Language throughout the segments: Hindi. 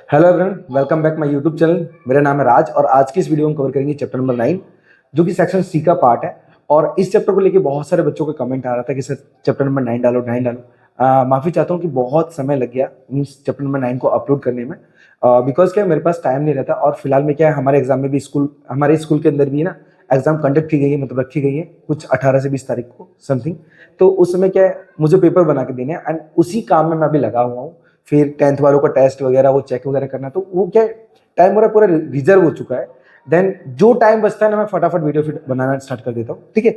Hello everyone, welcome back my YouTube channel. मेरा नाम है राज और आज की इस वीडियो में कवर करेंगे चैप्टर नंबर 9 जो कि सेक्शन सी का पार्ट है। और इस चैप्टर को लेके बहुत सारे बच्चों का कमेंट आ रहा था कि सर चैप्टर नंबर 9 डालो 9 डालो। माफ़ी चाहता हूँ कि बहुत समय लग गया मीन्स चैप्टर नंबर 9 को अपलोड करने में, बिकॉज क्या मेरे पास टाइम नहीं रहता। और फिलहाल में क्या है, हमारे एग्जाम में भी हमारे स्कूल के अंदर भी ना एग्जाम कंडक्ट की गई है, मतलब रखी गई है कुछ 18 से 20 तारीख को समथिंग। तो उस समय क्या है, मुझे पेपर बना के देने हैं एंड उसी काम में मैं अभी लगा हुआ हूँ। फिर 10th वालों का टेस्ट वगैरह वो चेक वगैरह करना, तो वो क्या टाइम मेरा पूरा रिजर्व हो चुका है। देन जो टाइम बचता है ना, मैं फटाफट वीडियो फिर बनाना स्टार्ट कर देता हूँ। ठीक है,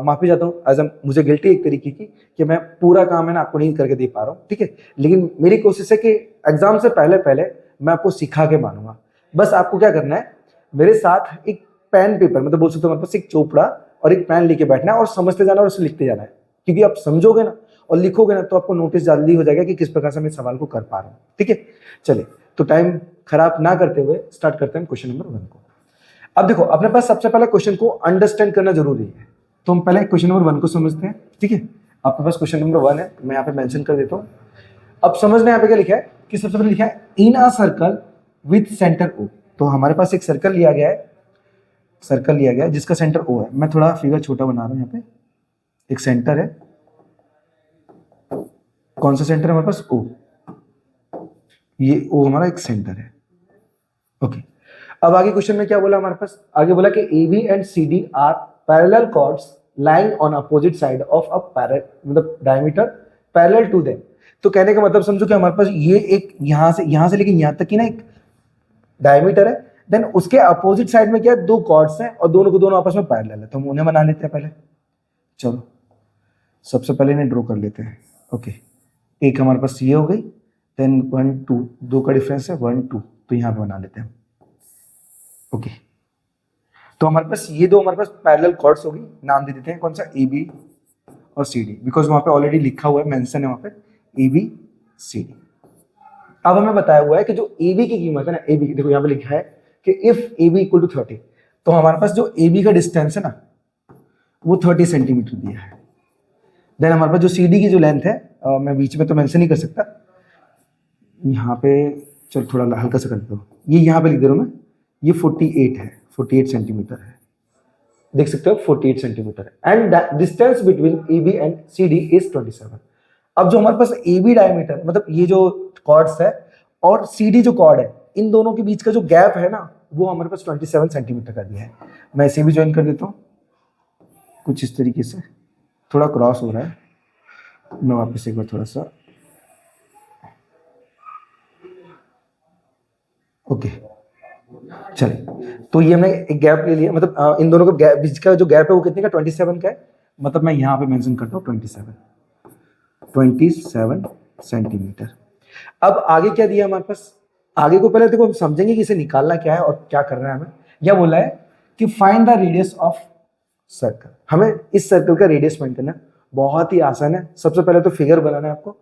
माफी चाहता हूँ, एज मुझे गिल्टी एक तरीके की कि मैं पूरा काम है ना आपको नहीं करके दे पा रहा हूँ। ठीक है, लेकिन मेरी कोशिश है कि एग्जाम से पहले पहले मैं आपको सिखा के मानूंगा। बस आपको क्या करना है, मेरे साथ एक पेन पेपर, मतलब बोल सकते हो हमारे पास एक चोपड़ा और एक पेन लेके बैठना है और समझते जाना और उसे लिखते जाना है। क्योंकि आप समझोगे ना और लिखोगे ना तो आपको नोटिस जल्दी हो जाएगा कि किस प्रकार से मैं सवाल को कर पा रहा हूँ। ठीक है, चलिए तो टाइम खराब ना करते हुए स्टार्ट करते हैं क्वेश्चन नंबर 1 को। अब देखो, अपने पास सबसे पहले क्वेश्चन को अंडरस्टैंड करना जरूरी है, तो हम पहले क्वेश्चन नंबर 1 को समझते हैं। ठीक है, आपके पास क्वेश्चन नंबर 1 है, मैं यहाँ पे मेंशन कर देता हूँ। अब समझना यहाँ पे क्या लिखा है कि सबसे पहले लिखा है in a circle with centre O. तो हमारे पास एक सर्कल लिया गया है, सर्कल लिया गया है जिसका सेंटर ओ है। मैं थोड़ा फिगर छोटा बना रहा हूँ, यहाँ पे एक सेंटर है। कौन सा सेंटर है हमारे पास? ओ। ये ओ हमारा एक सेंटर है। ओके, अब आगे क्वेश्चन में क्या बोला हमारे पास? आगे बोला कि A B and C D are parallel chords lying on opposite side of a मतलब डायमीटर पैरेलल टू देम। तो कहने का मतलब समझो कि हमारे पास ये एक यहां से लेके यहां तक की ना एक डायमीटर है। देन उसके अपोजिट साइड में क्या है, दो कॉर्ड्स हैं और दोनों को दोनों आपस में पैरेलल है। तो हम उन्हें बना लेते हैं पहले। चलो सबसे पहले इन्हें ड्रॉ कर लेते हैं। ओके, एक हमारे पास ये हो गई, देन 1 2, दो का डिफरेंस है 1 2, तो यहां पे बना लेते हैं। ओके, तो हमारे पास ये दो हमारे पास पैरेलल कॉर्ड्स होगी, नाम दे देते हैं कौन सा, ए बी और सी डी, बिकॉज वहां पे ऑलरेडी लिखा हुआ है, मेंशन है वहां पे ए बी सी डी। अब हमें बताया हुआ है कि जो ए बी की कीमत है ना, ए बी देखो यहाँ पे लिखा है कि if A B equal to 30, तो हमारे पास जो ए बी का डिस्टेंस है ना वो 30 सेंटीमीटर दिया है। देन हमारे पास जो सी डी की जो लेंथ है, मैं बीच में तो मेंशन नहीं कर सकता, यहाँ पे चल थोड़ा हल्का सा कर दो, ये यहाँ पे लिख दे रहा हूँ मैं, ये 48 है, 48 सेंटीमीटर है, देख सकते हो 48 centimetre. And distance between A B and C D is 27। अब जो हमारे पास ए बी डायमीटर, मतलब ये जो कॉर्ड्स है और सी डी जो कॉर्ड है, इन दोनों के बीच का जो गैप है ना वो हमारे पास 27 सेंटीमीटर का दिया है। मैं इसे भी ज्वाइन कर देता हूँ कुछ इस तरीके से, थोड़ा क्रॉस हो रहा है, मैं वापस एक बार थोड़ा सा। ओके, चलिए तो ये हमने एक गैप ले लिया, मतलब इन दोनों के बीच का जो गैप है वो कितने का, 27 का है। मतलब मैं यहाँ पे मेंशन करता हूँ 27 सेंटीमीटर। अब आगे क्या दिया हमारे पास? आगे को पहले देखो हम समझेंगे कि इसे निकालना क्या है और क्या करना है हमें। यह बोला है कि find the radius of circle. हमें इस सर्कल का रेडियस फाइंड करना है, बहुत ही आसान है। सबसे पहले तो फिगर बनाना है आपको,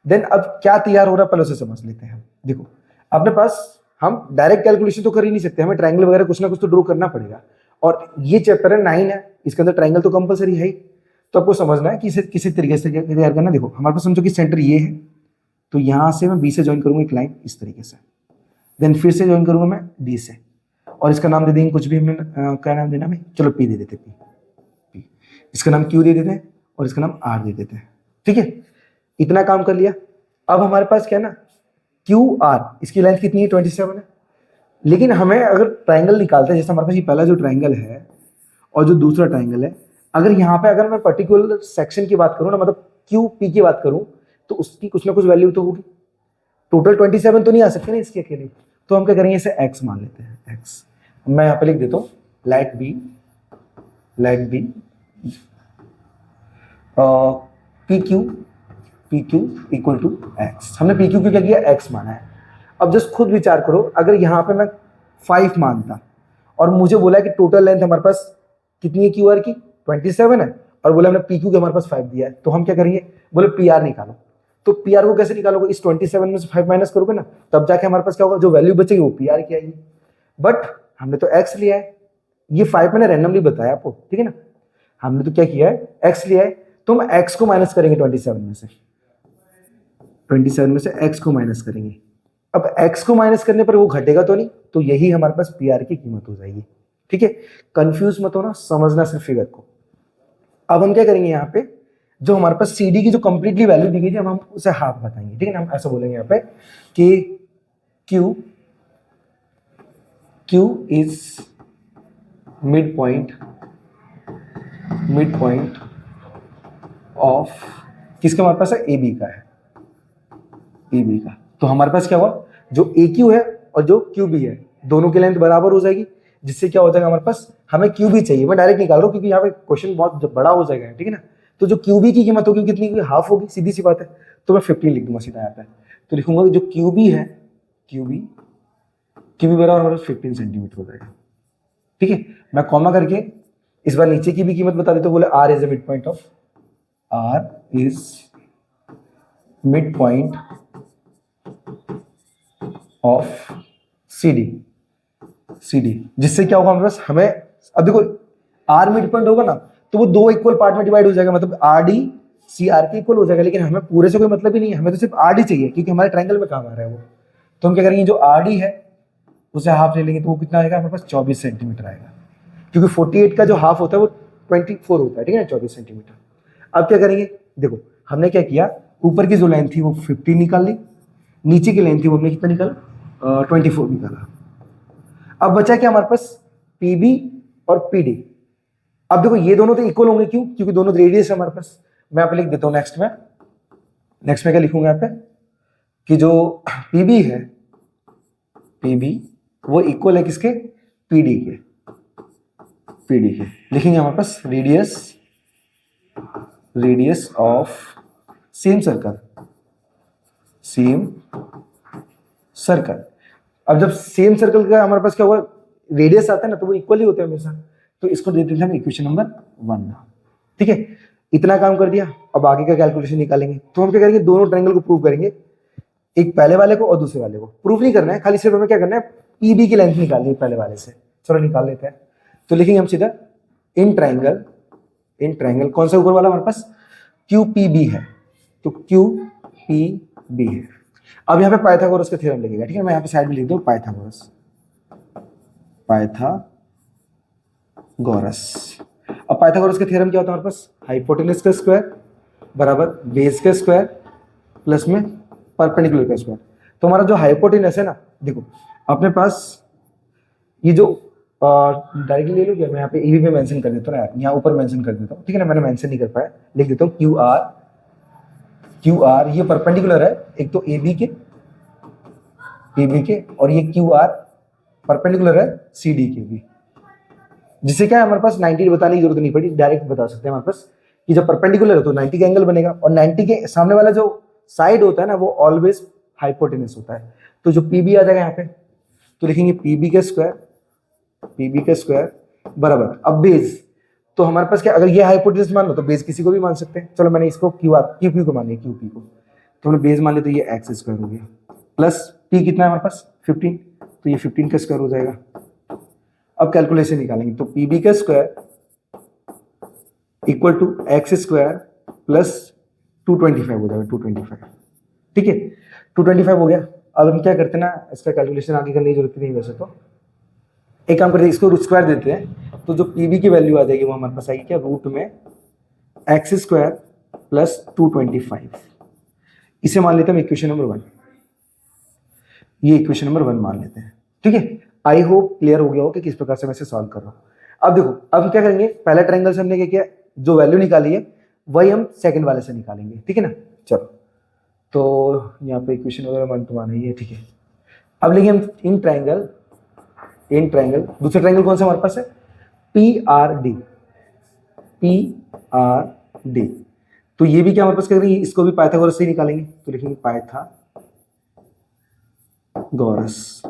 देन अब क्या तैयार हो रहा है पहले उसे समझ लेते हैं। देखो अपने पास हम डायरेक्ट कैलकुलेशन तो कर ही नहीं सकते, हमें ट्रायंगल वगैरह कुछ ना कुछ तो ड्रॉ करना पड़ेगा। और ये चैप्टर है 9 है, इसके अंदर ट्रायंगल तो कंपलसरी है ही। तो आपको समझना है कि इसे किसी तरीके से तैयार करना। देखो हमारे पास समझो कि सेंटर ये है, तो यहां से मैं बी से ज्वाइन करूंगा एक लाइन इस तरीके से, देन फिर से ज्वाइन करूंगा मैं डी से, और इसका नाम दे देंगे कुछ भी, हमें क्या नाम देना है, चलो पी दे देते पी, इसका नाम क्यू दे देते हैं और इसका नाम आर दे देते हैं। ठीक है, इतना काम कर लिया। अब हमारे पास क्या है ना, क्यू आर, इसकी लेंथ कितनी है, 27 है। लेकिन हमें अगर ट्राइंगल निकालते हैं, जैसे हमारे पास ये पहला जो ट्राइंगल है और जो दूसरा ट्राइंगल है, अगर यहाँ पे अगर मैं पर्टिकुलर सेक्शन की बात करूँ ना, मतलब क्यू पी की बात करूँ, तो उसकी कुछ ना कुछ वैल्यू तो होगी। टोटल 27 तो नहीं आ सकते ना इसके अकेले, तो हम क्या करेंगे, इसे एक्स मान लेते हैं, एक्स। मैं यहाँ पे लिख देता हूँ let be P Q equal to x. हमने पी क्यू क्या किया, एक्स माना है। अब जस्ट खुद विचार करो, अगर यहाँ पे मैं 5 मानता और मुझे बोला कि टोटल लेंथ हमारे पास कितनी है क्यू आर की, 27 है, और बोला हमने पी क्यू के हमारे पास 5 दिया है, तो हम क्या करेंगे, बोले पी आर निकालो। तो पी आर को कैसे निकालोगे, इस 27 में से 5 माइनस करोगे ना, तब जाके हमारे पास क्या होगा, जो वैल्यू बचेगी वो पी आर की आएगी। बट हमने तो एक्स लिया है, ये 5 मैंने रैंडमली बताया आपको, ठीक है ना। हमने तो क्या किया है, एक्स लिया है, तो हम एक्स को माइनस करेंगे 27 में से, 27 में से एक्स को माइनस करेंगे। अब x को माइनस करने पर वो घटेगा तो नहीं, तो यही हमारे पास पी आर की कीमत हो जाएगी। ठीक है, कंफ्यूज मत होना, समझना सिर्फ फिगर को। अब हम क्या करेंगे यहाँ पे, जो हमारे पास सी डी की जो कंप्लीटली वैल्यू दी गई थी, हम उसे हाफ बताएंगे। ठीक है ना, हम ऐसा बोलेंगे यहाँ पे कि Q is mid point of किसका, हमारे पास है ए बी का है, ए बी का। तो हमारे पास क्या हुआ, जो ए क्यू है और जो क्यू बी है दोनों की लेंथ बराबर हो जाएगी, जिससे क्या हो जाएगा हमारे पास, हमें क्यू बी चाहिए, मैं डायरेक्ट निकाल रहा हूँ क्योंकि यहाँ पे क्वेश्चन बहुत बड़ा हो जाएगा। ठीक है ना, तो जो क्यू बी की कीमत होगी कितनी, हाफ होगी, सीधी सी बात है। तो मैं 15 लिख दूंगा सीधा यहाँ पे, तो लिखूंगा कि जो क्यू बी है, क्यू बी बराबर हमारे 15 सेंटीमीटर हो जाएगा। ठीक है, मैं कॉमा करके इस बार नीचे की भी कीमत बता देता हूँ, बोले R is mid point of C D, जिससे क्या होगा हमारे पास, हमें अब देखो आर मिड पॉइंट होगा ना, तो वो दो इक्वल पार्ट में डिवाइड हो जाएगा, मतलब आर डी सी आर के इक्वल हो जाएगा, लेकिन हमें पूरे से कोई मतलब ही नहीं है, हमें तो सिर्फ आर डी चाहिए क्योंकि हमारे ट्रायंगल में काम आ रहा है वो। तो हम क्या करेंगे, जो आर डी है उसे हाफ ले लेंगे, तो वो कितना आएगा हमारे पास, 24 सेंटीमीटर आएगा, क्योंकि 48 का जो हाफ होता है वो 24 होता है। ठीक है ना, 24 सेंटीमीटर। अब क्या करेंगे, देखो हमने क्या किया, ऊपर की जो लेंथ थी वो 50 निकाल ली, नीचे की लेंथ थी वो हमने कितना निकाला, 24 निकाला। अब बचा क्या हमारे पास, पीबी और पीडी। अब देखो ये दोनों तो इक्वल होंगे, क्यों, क्योंकि दोनों रेडियस है हमारे पास। मैं यहाँ पे लिख देता हूँ नेक्स्ट में क्या लिखूंगा यहाँ पे, कि जो पीबी है, पीबी वो इक्वल है किसके, पीडी के, लिखेंगे हमारे पास रेडियस ऑफ सेम सर्कल। अब जब सेम सर्कल का हमारे पास क्या हुआ, रेडियस आता है ना, तो वो इक्वल ही होते हैं हमेशा, तो इसको देते हैं हम इक्वेशन नंबर 1। ठीक है, इतना काम कर दिया, अब आगे का कैलकुलेशन निकालेंगे। तो हम क्या करेंगे, दोनों ट्रायंगल को प्रूव करेंगे, एक पहले वाले को और दूसरे वाले को। प्रूव नहीं करना है, खाली सिर्फ हमें क्या करना है, पीबी की लेंथ निकालनी है पहले वाले से। चलो निकाल लेते हैं। तो लिखेंगे हम सीधा इन ट्रायंगल कौन सा ऊपर वाला हमारे पास, क्यू पी बी है, तो क्यू पी बी है। अब यहाँ पे पाइथागोरस का थ्योरम लगेगा। ठीक है, मैं यहाँ पे साइड में लिख दूँ पाइथागोरस। अब पाइथागोरस का थ्योरम क्या होता है हमारे पास, हाइपोटेनस का स्क्वायर बराबर बेस का स्क्वायर प्लस में परपेंडिकुलर का स्क्वायर। तो हमारा जो हाइपोटेनस है ना, देखो अपने पास ये जो डायरेक्टली ले लो क्या, मैं यहाँ पे ईवी पे मेंशन कर देता हूँ ना, यहाँ ऊपर मेंशन कर देता हूँ। ठीक है ना, मैंने मेंशन नहीं कर पाया, लिख देता हूँ क्यू आर ये परपेंडिकुलर है, एक तो ए बी के और ये क्यू आर परपेंडिकुलर है सी डी के भी, जिससे क्या है हमारे पास 90 बताने की जरूरत नहीं पड़ी, डायरेक्ट बता सकते हैं हमारे पास कि जब परपेंडिकुलर है तो 90 का एंगल बनेगा, और 90 के सामने वाला जो साइड होता है ना वो ऑलवेज हाइपोटेनस होता है। तो जो पीबी आ जाएगा यहाँ पे, तो लिखेंगे पीबी का स्क्वायर बराबर, अब बेस, तो हमारे पास क्या, अगर ये हाइपोटेनस मान लो तो बेस किसी को भी मान सकते हैं। चलो मैंने इसको क्यू को मान लिया, क्यूपी को, तो हमने बेस मान लिया, तो ये एक्स स्क्वायर हो गया, प्लस पी कितना है हमारे पास 15, तो ये 15 का स्क्वायर हो जाएगा। अब कैलकुलेशन निकालेंगे, तो पीबी का square equal to x square plus 225 हो जाएगा, 225। ठीक है, 225 हो गया। अब हम क्या करते हैं ना, इसका कैलकुलेशन आगे करने की जरूरत नहीं, वैसे तो एक काम करते हैं, इसको रूट स्क्वायर देते हैं, तो जो पीबी की वैल्यू आ जाएगी वो हमारे पास आएगी क्या, रूट में एक्स स्क्वायर प्लस 225। इसे मान लेते हैं इक्वेशन नंबर 1, ये इक्वेशन नंबर 1 मान लेते हैं। ठीक है, आई होप क्लियर हो गया हो कि किस प्रकार से मैं इसे सॉल्व कर रहा हूँ। अब देखो, अब हम क्या करेंगे, पहला ट्रायंगल से हमने क्या किया, जो वैल्यू निकाली है वही हम सेकंड वाले से निकालेंगे। ठीक है ना, चलो तो यहाँ पे इक्वेशन वगैरह मान तो ही है। ठीक है, अब लेंगे हम इन ट्रायंगल, दूसरा ट्रायंगल कौन सा हमारे पास है, पी आर डी। तो ये भी क्या हमारे पास करेंगे, इसको भी पाइथागोरस से ही निकालेंगे, तो लिखेंगे पाइथागोरस।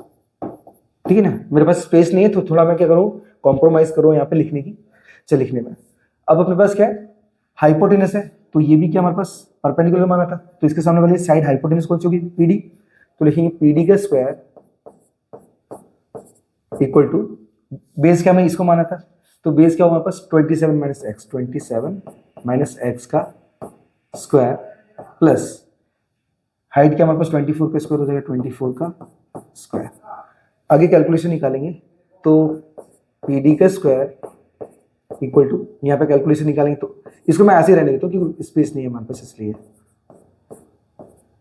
ठीक है ना, मेरे पास स्पेस नहीं है तो थोड़ा मैं क्या करूँ, कॉम्प्रोमाइज करूँ यहाँ पे लिखने की। चल लिखने में, अब अपने पास क्या है, हाइपोटेनस है, तो ये भी क्या हमारे पास परपेंडिकुलर माना था, तो इसके सामने वाली साइड हाइपोटेनस कौन सी होगी, पीडी, तो लिखेंगे पीडी का स्क्वायर इक्वल टू बेस क्या, मैं इसको माना था, तो बेस क्या हुआ हमारे पास 27 - x, 27 - x का स्क्वायर प्लस हाइट क्या हमारे पास 24 का स्क्वायर हो जाएगा, 24 का स्क्वायर। आगे कैलकुलेशन निकालेंगे तो PD का स्क्वायर इक्वल टू, यहाँ पे कैलकुलेशन निकालेंगे तो इसको मैं ऐसे ही रहने देता हूँ क्योंकि स्पेस नहीं है हमारे पास इसलिए,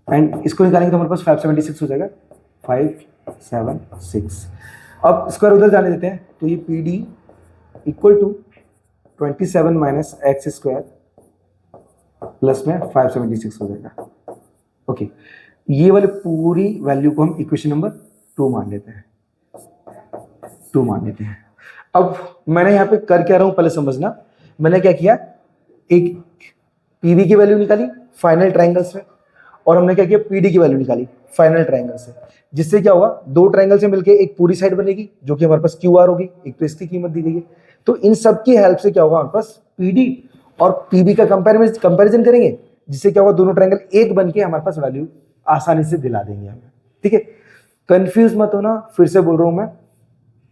एंड इसको निकालेंगे तो हमारे पास 576 हो जाएगा, 576। अब स्क्वायर उधर जाने देते हैं तो ये PD equal to 27 minus x square plus में 576 हो जाएगा। ओके, ये वाली पूरी वैल्यू को हम इक्वेशन नंबर 2 मान लेते हैं, 2 मान लेते हैं। अब मैंने यहाँ पे कर क्या रहा हूँ पहले समझना। मैंने क्या किया, एक PB की वैल्यू निकाली फाइनल ट्रायंगल से, और हमने क्या किया PD की वैल्यू निकाली फाइनल ट्रायंगल से, जिससे क्या होगा, दो ट्रायंगल से मिलके एक पूरी साइड बनेगी जो कि हमारे पास QR होगी, एक तो इसकी कीमत दी गई है। तो इन सब की हेल्प से क्या होगा, हमारे पास PD और PB का कंपैरिजन करेंगे, जिससे क्या होगा, दोनों ट्रायंगल एक बन के हमारे पास वैल्यू आसानी से दिला देंगे हमें। ठीक है, कंफ्यूज मत होना, फिर से बोल रहा हूं मैं,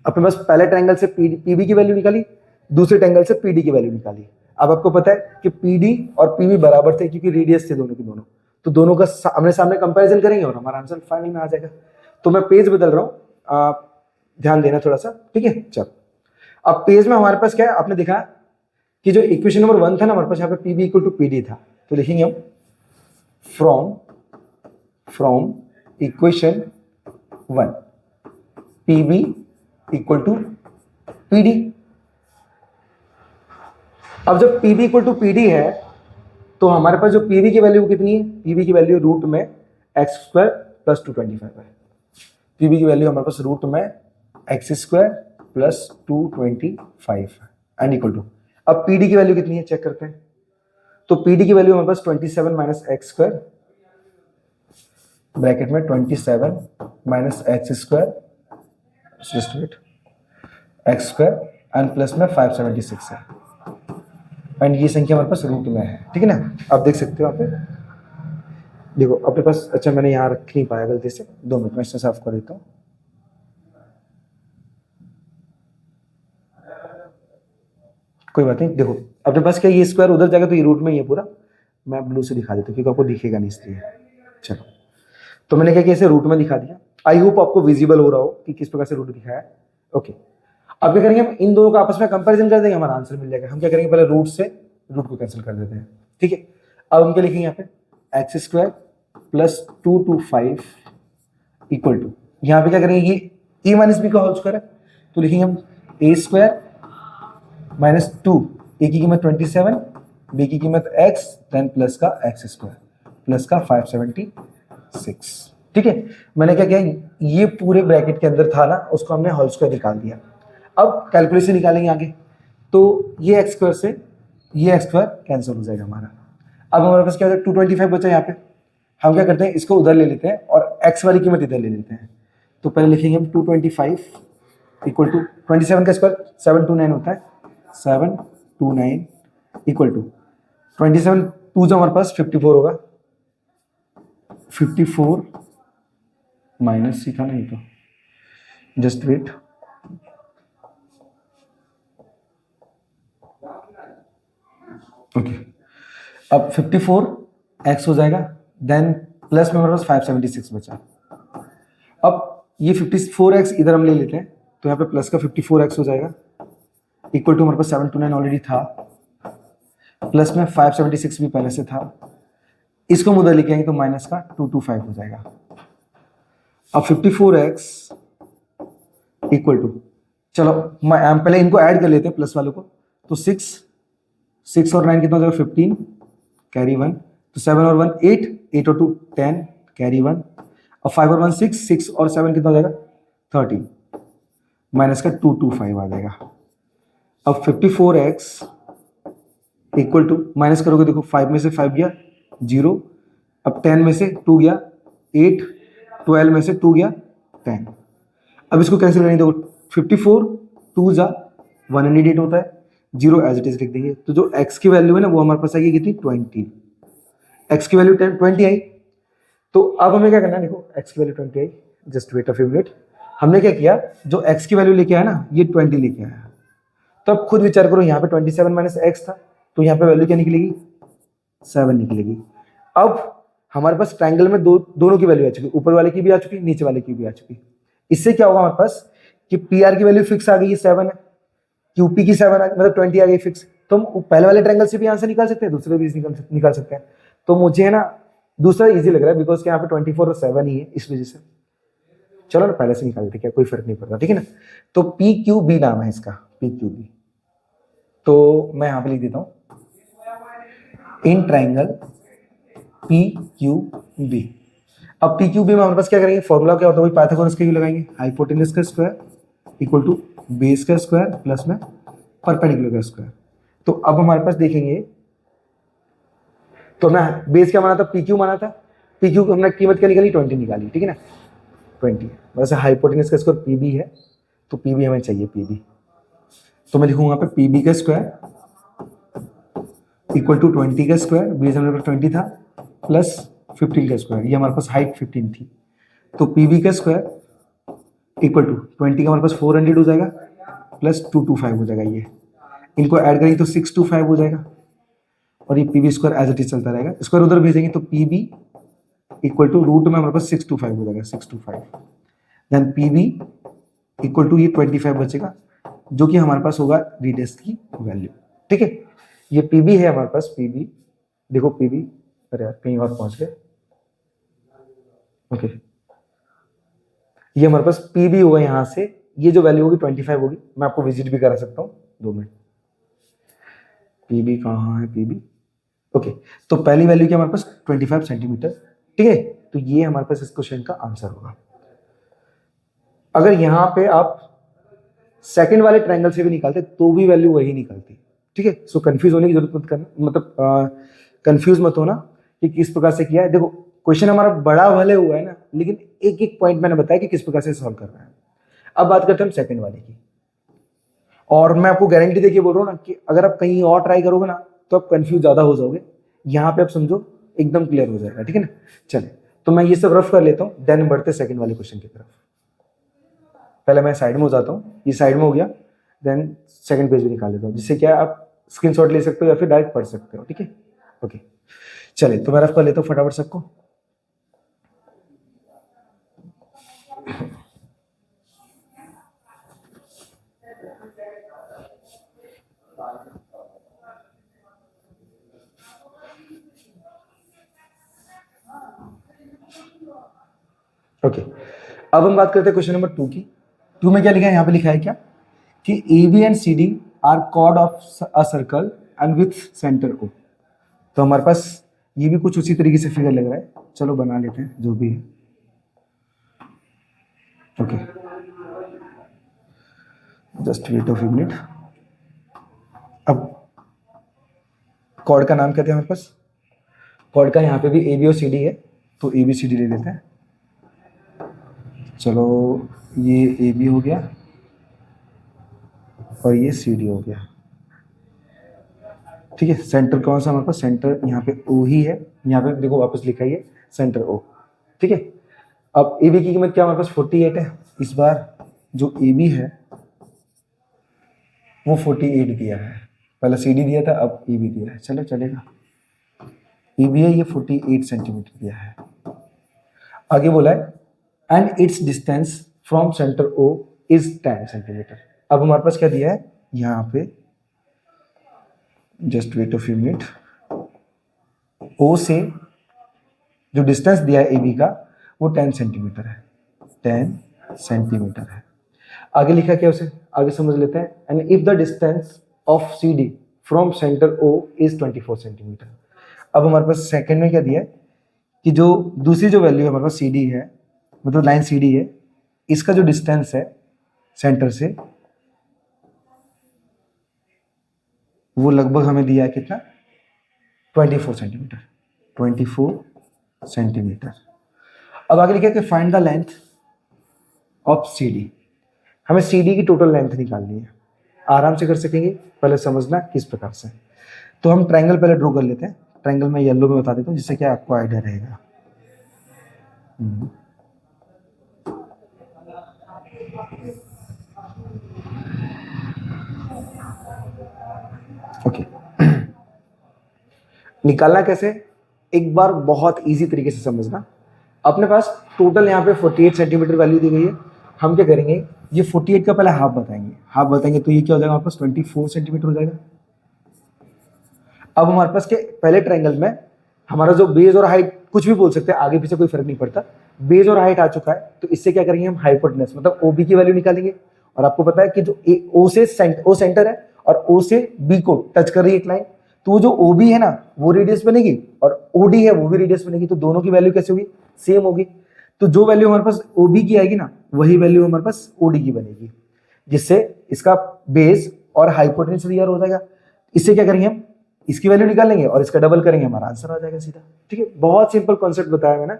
अपने पास पहले ट्रायंगल से PB की वैल्यू निकाली, दूसरे ट्रायंगल से PD की वैल्यू निकाली। अब आपको पता है कि PD और PB बराबर थे क्योंकि रेडियस थे दोनों के दोनों, तो दोनों का आमने सामने कंपैरिजन करेंगे और हमारा आंसर फाइनल में आ जाएगा। तो मैं पेज बदल रहा हूं, ध्यान देना थोड़ा सा। ठीक है, चल अब पेज में हमारे पास क्या है, आपने देखा कि जो इक्वेशन नंबर 1 था ना हमारे पास, यहाँ पे PB इक्वल टू PD था, तो लिखेंगे हम from equation 1 PB equal to PD। अब जब PB इक्वल टू PD है तो हमारे पास जो PB की वैल्यू कितनी है, PB की वैल्यू रूट में एक्स स्क्वायर प्लस 225 है। PB की वैल्यू हमारे पास रूट में x square plus 225 and equal to, अब PD की वैल्यू कितनी है चेक करते हैं। तो PD की वैल्यू हमारे पास 27 माइनस एक्स स्क्वायर ब्रैकेट में 27 minus x square x square and plus में 576 है, एंड ये संख्या हमारे पास रूट में है। ठीक है ना, आप देख सकते हो, आप देखो अपने पास, अच्छा मैंने यहाँ रख नहीं पाया गलती से, 2 मिनट में इससे साफ कर देता हूँ। कोई बात नहीं, देखो अपने पास क्या, ये स्क्वायर उधर जाएगा तो ये रूट में ही है पूरा, मैं ब्लू से दिखा देता हूँ क्योंकि आपको दिखेगा नहीं इसलिए। चलो, तो मैंने क्या किया, इसे रूट में दिखा दिया। आई होप आपको विजिबल हो रहा हो कि किस प्रकार से रूट दिखाया है। ओके, अब क्या करेंगे, हम इन दोनों का आपस में कंपैरिजन कर देंगे, हमारा आंसर मिल जाएगा। हम क्या करेंगे, पहले रूट से रूट को कैंसिल कर देते हैं। ठीक है, अब हम क्या लिखेंगे यहाँ पे, x square plus 225 equal to, यहाँ पे क्या करेंगे, ये ए माइनस बी का होल स्क्वायर है, तो लिखेंगे हम ए स्क्वायर माइनस 2, ए की कीमत 27, बी की कीमत x, देन प्लस का एक्स स्क्वायर प्लस का 576। ठीक है, मैंने क्या किया, ये पूरे ब्रैकेट के अंदर था ना, उसको हमने होल स्क्वायर निकाल दिया। अब कैलकुलेशन निकालेंगे आगे, तो ये एक्स स्क्वायर से ये एक्स स्क्वायर कैंसिल हो जाएगा हमारा। अब हमारे पास क्या होता है, 225 बचा यहाँ पे, हम क्या करते हैं, इसको उधर ले लेते हैं और एक्स वाली कीमत इधर ले लेते हैं। तो पहले लिखेंगे हम 225 इक्वल टू 27 का स्क्वायर 729 होता है, 729 इक्वल टू 27 2 जो हमारे पास 54 होगा, 54 माइनस सी था नहीं, तो जस्ट वेट, ओके। अब 54 एक्स हो जाएगा, देन प्लस में हमारे पास 576 बचा। अब ये 54x इधर हम ले लेते हैं, तो यहाँ पे प्लस का 54x हो जाएगा इक्वल टू, हमारे पास 729 ऑलरेडी था, प्लस में 576 भी पहले से था, इसको हम उधर लेके आएंगे तो माइनस का 225 हो जाएगा। अब 54x इक्वल टू, चलो हम पहले इनको ऐड कर लेते हैं प्लस वालों को, तो 6 और 9 कितना हो जाएगा, 15 कैरी 1, तो 7 और 1 8, 8 और 2 10 कैरी 1, और 5 और 1 6, 6 और 7 कितना हो जाएगा 13, माइनस का 225 आ जाएगा। अब 54x इक्वल टू, माइनस करोगे देखो 5 में से 5 गया 0, अब 10 में से 2 गया 8, 12 में से 2 गया 10। अब इसको कैंसिल करेंगे, देखो 54 2 जा 108 होता है, 0 एज इट इज लिख देंगे। तो जो x की वैल्यू है ना वो हमारे पास आएगी कितनी, 20, x की वैल्यू 20 आई। तो अब हमें क्या करना है, देखो x की वैल्यू 20 आई, just wait a few minute. हमने क्या किया, जो x की वैल्यू लेके आया ना ये 20 लेके आया, तो अब खुद विचार करो, यहाँ पे 27 माइनस एक्स था, तो यहाँ पे वैल्यू क्या निकलेगी 7 निकलेगी। अब हमारे पास ट्रायंगल में दोनों की वैल्यू आ चुकी, ऊपर वाले की भी आ चुकी, नीचे वाले की भी आ चुकी। इससे क्या होगा हमारे पास कि पी आर की वैल्यू फिक्स आ गई है 7 है, क्यूपी की 7 मतलब 20 आ गई फिक्स। तो हम पहले वाले ट्रायंगल से भी आंसर निकाल सकते हैं, दूसरे भी निकाल सकते हैं। तो मुझे ना दूसरा इजी लग रहा है बिकॉज यहाँ पे 24 और 7 ही है, इस वजह से चलो ना पहले से निकाल देते, क्या कोई फर्क नहीं पड़ता, ठीक है ना। तो पी क्यू बी नाम है इसका, पी क्यू बी। तो मैं यहाँ पे लिख देता हूँ in triangle P Q B. अब पी क्यू बी में हमारे पास क्या करेंगे, फॉर्मूला क्या होता है, वही पाइथागोरस का ही लगाएंगे, हाइपोटेनस का स्क्वायर इक्वल टू बेस का स्क्वायर प्लस में परपेंडिकुलर का स्क्वायर। तो अब हमारे पास देखेंगे, तो हमने बेस क्या माना था, पी क्यू माना था, पी क्यू हमने कीमत क्या निकाली, 20 निकाली, ठीक है ना, 20। वैसे हाइपोटेनस का स्क्वायर पी बी है, तो पी बी हमें चाहिए, पी बी। तो मैं लिखूंगा पे पी बी का स्क्वायर इक्वल टू 20 का स्क्वायर, बेस हमारे पास 20 था प्लस 15 का स्क्वायर, ये हमारे पास हाइट 15 थी। तो पी बी का स्क्वायर इक्वल टू 20 का हमारे पास 400 हो जाएगा प्लस 225 हो जाएगा, ये इनको ऐड करेंगे तो 625 हो जाएगा, और ये P B square as it is चलता रहेगा, स्क्वायर उधर भेजेंगे तो P B equal to root में हमारे पास 625 हो जाएगा, 625। Then P B equal to ये 25 बचेगा, जो कि हमारे पास होगा रीटेस्ट की वैल्यू, ठीक है। ये पी बी है हमारे पास, पी बी देखो, पी बी, अरे यार कहीं और पहुंच गए, ओके। ये हमारे पास पी बी होगा, यहां से ये जो वैल्यू होगी 25 होगी, मैं आपको विजिट भी करा सकता हूं 2 मिनट। पी बी कहाँ है, पी बी, ओके। तो पहली वैल्यू क्या हमारे पास 25 सेंटीमीटर, ठीक है। तो ये हमारे पास इस क्वेश्चन का आंसर होगा। अगर यहां पे आप सेकंड वाले ट्रायंगल से भी निकालते तो भी वैल्यू वही निकलती, ठीक है। सो कंफ्यूज होने की जरूरत मत करना, मतलब कंफ्यूज मत होना कि किस प्रकार से किया है। देखो क्वेश्चन हमारा बड़ा भले हुआ है ना, लेकिन एक एक पॉइंट मैंने बताया कि किस प्रकार से सॉल्व कर रहा है। अब बात करते हैं हम सेकंड वाले की, और मैं आपको गारंटी देके बोल रहा हूँ ना कि अगर आप कहीं और ट्राई करोगे ना तो आप कंफ्यूज ज्यादा हो जाओगे, यहाँ पे आप समझो एकदम क्लियर हो जाएगा, ठीक है ना। चले, तो मैं ये सब रफ कर लेता हूँ, देन बढ़ते सेकंड वाले क्वेश्चन की तरफ। पहले मैं साइड में हो जाता हूँ, ये साइड में हो गया, देन सेकंड पेज भी निकाल लेता हूँ, जिससे क्या आप स्क्रीनशॉट ले सकते हो या फिर डायरेक्ट पढ़ सकते हो, ठीक है, ओके। चलिए तो मैं रफ कर लेता हूँ फटाफट सबको। ओके, अब हम बात करते हैं क्वेश्चन नंबर 2 की। 2 में क्या लिखा है, यहाँ पे लिखा है क्या कि A B and C D are chord of a circle and with centre O. तो हमारे पास ये भी कुछ उसी तरीके से फिगर लग रहा है, चलो बना लेते हैं जो भी है, okay. Just wait of a minute. अब कॉर्ड का नाम क्या था हमारे पास, कॉर्ड का यहाँ पे भी ए बी और सी डी है, तो ए बी सी डी ले लेते हैं। चलो ये ए बी हो गया और ये सी डी हो गया, ठीक है। सेंटर कौन सा हमारे पास, सेंटर यहाँ पे ओ ही है, यहाँ पे देखो वापस लिखा ही है सेंटर ओ, ठीक है। अब ए बी की कीमत क्या हमारे पास 48 है, इस बार जो ए बी है वो 48 दिया है, पहले सी डी दिया था अब ए बी दिया है, चलो चलेगा। ए बी है, ये 48 सेंटीमीटर दिया है। आगे बोला है and its distance from centre O is 10 centimetre. अब हमारे पास क्या दिया है यहाँ पे, just wait of you minute, O से जो डिस्टेंस दिया है ए बी का वो 10 सेंटीमीटर है, 10 सेंटीमीटर है। आगे लिखा क्या उसे, आगे समझ लेते हैं। And if the distance of C D from centre O is 24 centimetre. अब हमारे पास सेकंड में क्या दिया है कि जो दूसरी जो वैल्यू है हमारे पास सी डी है, मतलब लाइन सी डी है, इसका जो डिस्टेंस है सेंटर से वो लगभग हमें दिया है कितना, 24 सेंटीमीटर, 24 सेंटीमीटर। अब आगे लिखा है कि find the length of C D. हमें सी डी की टोटल लेंथ निकालनी है, आराम से कर सकेंगे, पहले समझना किस प्रकार से। तो हम ट्रायंगल पहले ड्रॉ कर लेते हैं, ट्रायंगल में येलो में बता देता हूँ जिससे क्या आपको आइडिया रहेगा। ओके निकालना कैसे, एक बार बहुत इजी तरीके से समझना। अपने पास टोटल यहाँ पे 48 सेंटीमीटर वैल्यू दी गई है। हम क्या करेंगे, ये 48 का पहले हाफ बताएंगे, तो ये क्या हो जाएगा हमारे पास 24 सेंटीमीटर हो जाएगा। अब हमारे पास के पहले ट्रायंगल में हमारा जो बेस और हाइट, कुछ भी बोल सकते हैं, आगे पीछे कोई फर्क नहीं पड़ता, बेस और हाइट आ चुका है, तो इससे क्या करेंगे हम हाइपोटेनस मतलब ओबी की वैल्यू निकालेंगे। और आपको पता है कि जो ओ सेंटर है और ओ से बी को टच कर रही है एक लाइन, तो वो जो ओबी है ना वो रेडियस बनेगी और ओडी है वो भी रेडियस बनेगी, तो दोनों की वैल्यू कैसे होगी, सेम होगी। तो जो वैल्यू हमारे पास ओबी की आएगी ना वही वैल्यू हमारे पास ओडी की बनेगी, जिससे इसका बेस और हाइपोटेनस क्लियर हो जाएगा। इससे क्या करेंगे हम, इसकी वैल्यू निकालेंगे और इसका डबल करेंगे, हमारा आंसर आ जाएगा सीधा। ठीक है, बहुत सिंपल कॉन्सेप्ट बताया मैंने।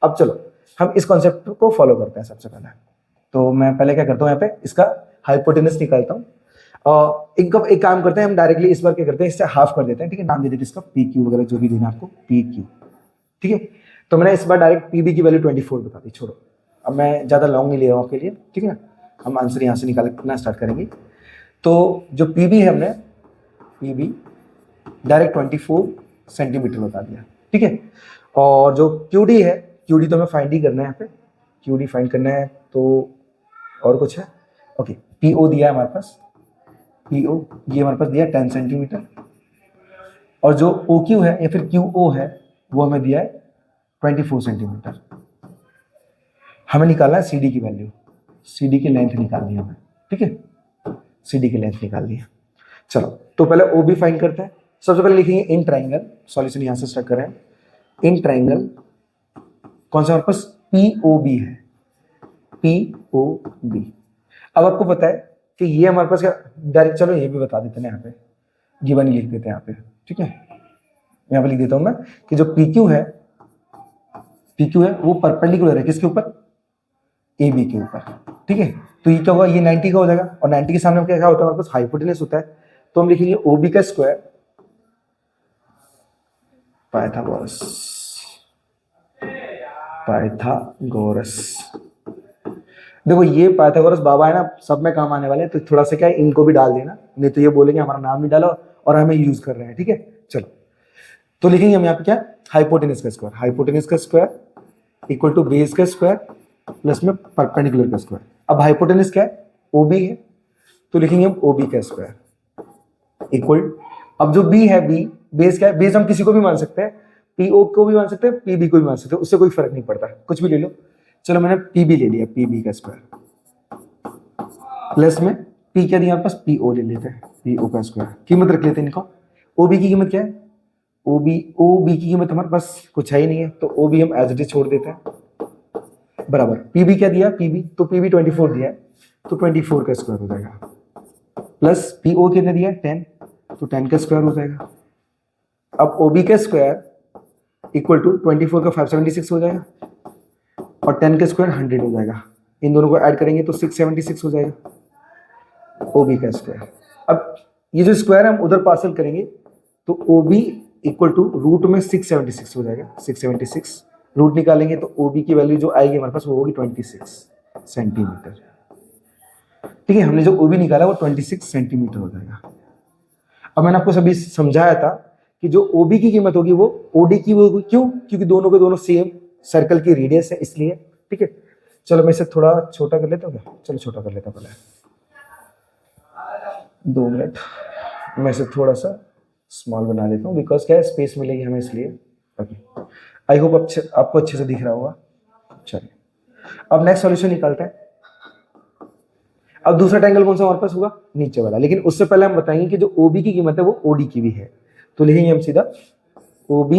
अब चलो हम इस कॉन्सेप्ट को फॉलो करते हैं। सबसे पहले तो मैं पहले क्या करता हूँ, यहाँ पे इसका हाइपोटेनस निकालता हूँ। और एक काम करते हैं, हम डायरेक्टली इस बार क्या करते हैं, इससे हाफ कर देते हैं। ठीक है, नाम दे देते इसका पी क्यू वगैरह जो भी देना आपको, पी क्यू। ठीक है, तो मैंने इस बार डायरेक्ट पीबी की वैल्यू 24 बता दी, छोड़ो। अब मैं ज़्यादा लॉन्ग नहीं ले रहा हूँ आपके लिए, ठीक है ना। हम आंसर यहाँ से निकालना स्टार्ट करेंगे। तो जो पीबी है हमने पीबी डायरेक्ट 24 सेंटीमीटर बता दिया। ठीक है, और जो क्यूडी है, क्यूडी तो हमें फाइंड ही करना है, यहाँ पे क्यूडी फाइंड करना है। तो और कुछ है, ओके, पीओ दिया है हमारे पास, पीओ ये हमारे पास दिया 10 सेंटीमीटर। और जो ओ क्यू है या फिर क्यू ओ है वो हमें दिया है 24 सेंटीमीटर। हमें निकालना है सीडी की वैल्यू, सीडी की लेंथ निकालनी है हमें। ठीक है, सीडी की लेंथ निकालनी है। चलो तो पहले ओ बी फाइंड करते हैं। सबसे पहले लिखेंगे इन ट्राइंगल, सॉल्यूशन यहां से स्टार्ट करें। इन ट्राइंगल कौन सा हमारे पास, पीओबी है, पीओबी। अब आपको पता है कि ये हमारे पास क्या डायरेक्ट, चलो ये भी बता देते हैं यहाँ पे, गिवन ही लिख देते हैं यहाँ पे। ठीक है, यहाँ पे लिख देता हूं मैं कि जो पीक्यू है वो परपेंडिकुलर है किसके ऊपर, ए बी के ऊपर। ठीक है, तो ये क्या होगा, ये 90 का हो जाएगा और 90 के सामने क्या होता है हमारे पास, हाइपोटेनस होता है। तो हम लिखेंगे ओबी का स्क्वायर पाइथागोरस, पाइथागोरस। देखो ये पाइथागोरस बाबा है ना, सब में काम आने वाले हैं, तो थोड़ा सा क्या है इनको भी डाल देना, नहीं तो ये बोलेंगे हमारा नाम भी डालो और हमें यूज कर रहे हैं। ठीक है, चलो तो लिखेंगे हम यहाँ पे क्या, हाइपोटेनस का स्क्वायर, हाइपोटेनस का स्क्वायर इक्वल टू बेस का स्क्वायर प्लस में परपेंडिकुलर का स्क्वायर। अब हाइपोटेनस क्या है, ओबी है, तो लिखेंगे हम ओबी का स्क्वायर इक्वल, अब जो बी है, बी बेस क्या है, बेस हम किसी को भी मान सकते हैं, पीओ को भी मान सकते हैं, पीबी को भी मान सकते हैं, उससे कोई फर्क नहीं पड़ता, कुछ भी ले लो। चलो मैंने पीबी ले लिया, पीबी का स्क्वायर प्लस में पी क्या दिया पास, पीओ ले लेते हैं, पीओ का स्क्वायर। कीमत रख लेते हैं इनको। ओबी की कीमत क्या है, ओबी की कीमत हमारे पास कुछ है ही नहीं है, तो ओबी हम एज इट इज छोड़ देते हैं बराबर। पीबी क्या दिया, पीबी तो पीबी 24 दिया है, तो 24 का स्क्वायर हो जाएगा प्लस पीओ कितने दिया 10, तो 10 का स्क्वायर हो जाएगा। अब ओबी का स्क्वायर इक्वल टू 24 का 576 हो जाएगा और 10 का स्क्वायर 100 हो जाएगा। इन दोनों को ऐड करेंगे तो 676 हो जाएगा ओबी का स्क्वायर। अब ये जो स्क्वायर हम उधर पार्सल करेंगे तो ओबी इक्वल टू रूट में 676 हो जाएगा, 676 रूट निकालेंगे तो ओबी की वैल्यू जो आएगी हमारे पास वो होगी 26 सेंटीमीटर। ठीक है, हमने जो ओबी निकाला वो 26 सेंटीमीटर हो जाएगा। अब मैंने आपको सभी समझाया था कि जो ओबी की कीमत होगी वो ओडी की होगी, क्यों, क्योंकि दोनों के दोनों सेम सर्कल की रेडियस है इसलिए। ठीक है, चलो मैं इसे थोड़ा छोटा कर लेता हूँ क्या, चलो छोटा कर लेता हूँ पहले, 2 मिनट, मैं इसे थोड़ा सा स्मॉल बना लेता हूँ बिकॉज क्या है स्पेस मिलेगी हमें इसलिए। ओके, आई होप आपको अच्छे से दिख रहा होगा। चलिए अब नेक्स्ट सॉल्यूशन निकालते हैं। अब दूसरा ट्रायंगल कौन सा हमारे पास होगा, नीचे वाला, लेकिन उससे पहले हम बताएंगे कि जो ओबी की कीमत है वो ओडी की भी है। तो लिखेंगे हम सीधा ओबी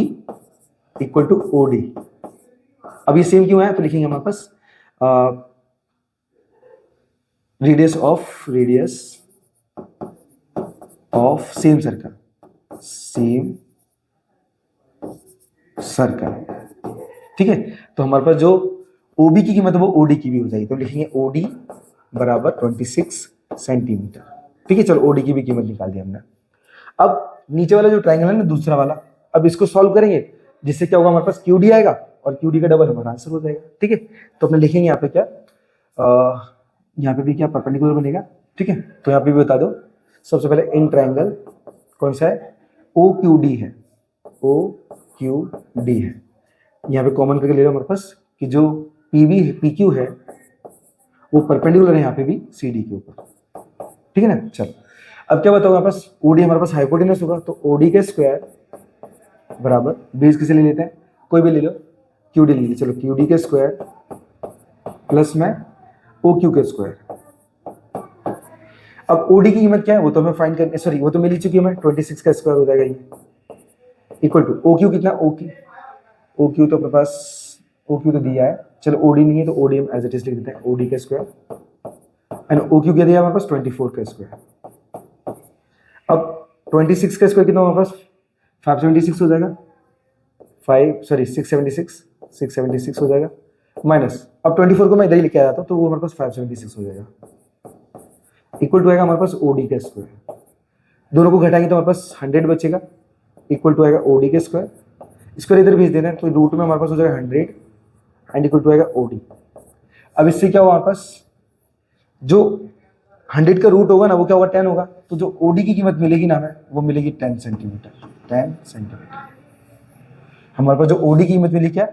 इक्वल टू ओडी। अब ये सेम क्यों है, तो लिखेंगे हमारे पास radius of same circle, same circle. ठीक है, तो हमारे पास जो ओबी की कीमत है वो ओडी की भी हो जाएगी, तो लिखेंगे ओडी बराबर 26 सेंटीमीटर। ठीक है, चलो ओडी की भी कीमत निकाल दी हमने। अब नीचे वाला जो ट्रायंगल है ना दूसरा वाला, अब इसको सॉल्व करेंगे जिससे क्या होगा हमारे पास क्यूडी आएगा और क्यूडी का डबल हमारा आंसर हो जाएगा। ठीक है, तो अपने लिखेंगे यहाँ पे क्या, यहाँ पे भी क्या परपेंडिकुलर बनेगा। ठीक है, तो यहाँ पे भी बता दो। सबसे पहले इन ट्रायंगल कौन सा है, ओ क्यू डी है, ओ क्यू डी है। यहाँ पे कॉमन करके ले लो हमारे पास कि जो पी बी पी क्यू है वो परपेंडिकुलर है यहाँ पे भी सी डी के ऊपर, ठीक है ना। चलो अब क्या बताओ, हमारे पास ओडी हमारे पास हाइपोटेनस होगा, तो ओडी के स्क्वायर बराबर बेस किसे ले लेते हैं, कोई भी ले लो, क्यू डी ले लीजिए। चलो क्यू डी के स्क्वायर प्लस में ओ क्यू के स्क्वायर। अब ओडी की कीमत क्या है वो तो हमें फाइंड करनी, सॉरी वो तो मिल ही चुकी है हमें, 26 का स्क्वायर हो जाएगा ये, इक्वल टू ओ क्यू कितना, ओ क्यू तो अपने पास ओ क्यू तो दिया है, चलो ओडी नहीं है तो ओडी हम एज इट इज लिख देते हैं, ओडी का स्क्वायर एंड ओ क्यू क्या दिया हमारे पास 24 का स्क्वायर। अब 26 का स्क्वायर कितना हमारे पास 576 हो जाएगा, 676 हो जाएगा, माइनस अब 24 को मैं इधर ही लेके आया था तो वो हमारे पास 576 हो जाएगा, इक्वल टू आएगा हमारे पास ओडी का स्क्वायर। दोनों को घटाएंगे तो हमारे पास 100 बचेगा, इक्वल टू आएगा ओडी के स्क्वायर, इसको इधर भेज देना है तो रूट में हमारे पास हो जाएगा 100 एंड इक्वल टू आएगा ओडी। अब इससे क्या होगा हमारे पास, जो 100 का रूट होगा ना वो क्या होगा 10 होगा, तो जो ओडी की कीमत मिलेगी ना हमें वो मिलेगी 10 सेंटीमीटर। 10 सेंटीमीटर हमारे पास जो ओडी की कीमत मिली क्या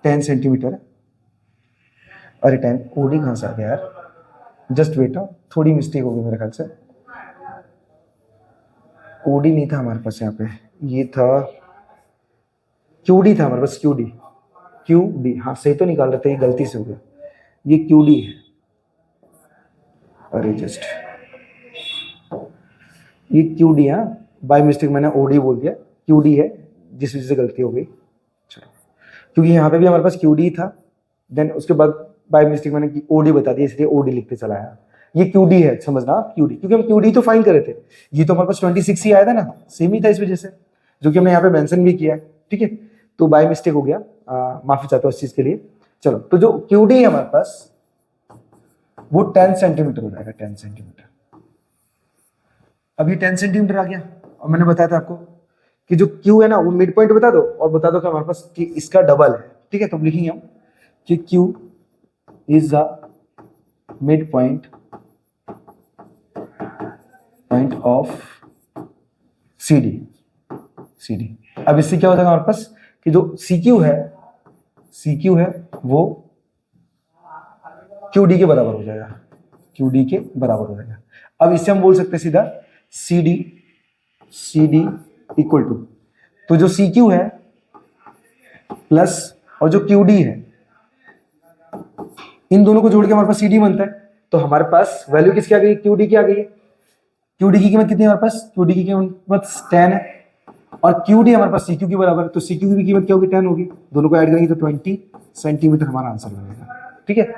10 सेंटीमीटर है। अरे 10 ओडी कहाँ से आ गया यार, जस्ट वेट, थोड़ी मिस्टेक होगी मेरे ख्याल से, ओडी नहीं था हमारे पास यहाँ पे, ये था क्यूडी था हमारे पास, क्यूडी हाँ सही तो निकाल रहे थे, ये गलती से हो गया, ये क्यूडी है। अरे जस्ट ये क्यूडी, हाँ बाय मिस्टेक मैंने ओडी बोल दिया, क्यूडी है जिस वजह से गलती हो गई। चलो क्योंकि यहाँ पे भी हमारे पास क्यूडी था, देन उसके बाद बाय मिस्टेक मैंने ओडी बता दिया इसलिए ओडी लिखते चला आया, ये क्यूडी है समझना, क्यूडी क्योंकि हम क्यूडी तो फाइंड कर रहे थे, ये तो हमारे पास 26 ही आया था ना, सेम ही था इस वजह से, जो कि हमने यहाँ पे मेंशन भी किया है, ठीक है। तो बाय मिस्टेक हो गया, माफी चाहता हूँ इस चीज के लिए। चलो तो जो क्यूडी है हमारे पास वो 10 सेंटीमीटर हो जाएगा, 10 सेंटीमीटर। अब ये 10 सेंटीमीटर आ गया, और मैंने बताया था आपको कि जो क्यू है ना वो मिड पॉइंट बता दो, और बता दो कि हमारे पास कि इसका डबल है, ठीक है। तो लिखेंगे हम कि Q is the mid point of C D. अब इससे क्या हो जाएगा हमारे पास कि जो सी क्यू है वो क्यू डी के बराबर हो जाएगा, अब इससे हम बोल सकते हैं सीधा सी डी इक्वल टू, तो जो सी क्यू है प्लस और जो क्यू डी है इन दोनों को जोड़ के हमारे पास सी डी बनता है। तो हमारे पास वैल्यू किसकी आ गई, क्यू डी की आ गई है। क्यू डी की कीमत कितनी है हमारे पास, क्यू डी की कीमत 10 है, और क्यू डी हमारे पास सी क्यू की बराबर है, तो सी क्यू की भी कीमत क्या होगी 10 होगी, दोनों को ऐड करेंगे तो 20 सेंटीमीटर हमारा आंसर बनेगा, ठीक है।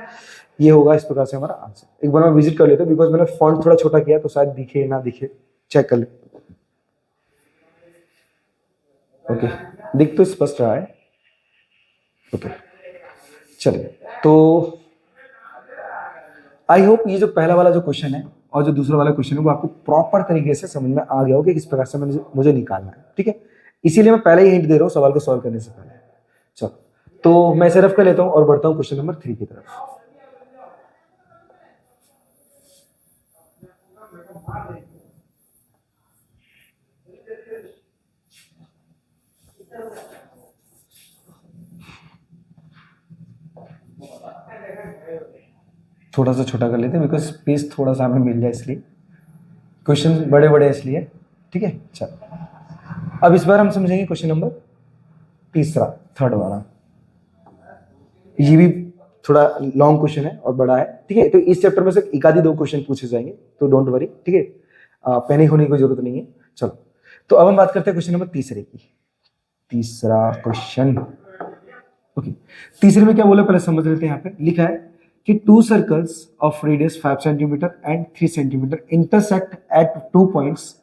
ये होगा इस प्रकार से हमारा आंसर। एक बार मैं विजिट कर लेता हूं बिकॉज मैंने फॉन्ट थोड़ा छोटा किया तो शायद दिखे ना दिखे, चेक कर ले। ओके दिख तो स्पष्ट रहा है, ओके चलिए। तो आई होप ये जो पहला वाला जो क्वेश्चन है और जो दूसरा वाला क्वेश्चन है वो आपको प्रॉपर तरीके से समझ में आ गया होगा कि किस प्रकार से मुझे निकालना है, ठीक है। इसीलिए मैं पहले ही हिंट दे रहा हूँ सवाल को सॉल्व करने से पहले। चलो तो मैं इसे रफ कर लेता हूँ और बढ़ता हूँ क्वेश्चन नंबर 3 की तरफ। थोड़ा सा छोटा कर लेते हैं बिकॉज स्पेस थोड़ा सा हमें मिल जाए, इसलिए क्वेश्चन बड़े बड़े इसलिए, ठीक है। चलो अब इस बार हम समझेंगे क्वेश्चन नंबर थर्ड वाला। ये भी थोड़ा लॉन्ग क्वेश्चन है और बड़ा है, ठीक है। तो इस चैप्टर में से एक आधी 2 क्वेश्चन पूछे जाएंगे, तो डोंट वरी, ठीक है, पैनिक होने की जरूरत नहीं है। चलो तो अब हम बात करते हैं क्वेश्चन नंबर तीसरा क्वेश्चन। ओके तीसरे में क्या बोला पहले समझ लेते हैं। यहाँ पे लिखा है कि 2 circles of radius 5 centimetre and 3 centimetre intersect at 2 points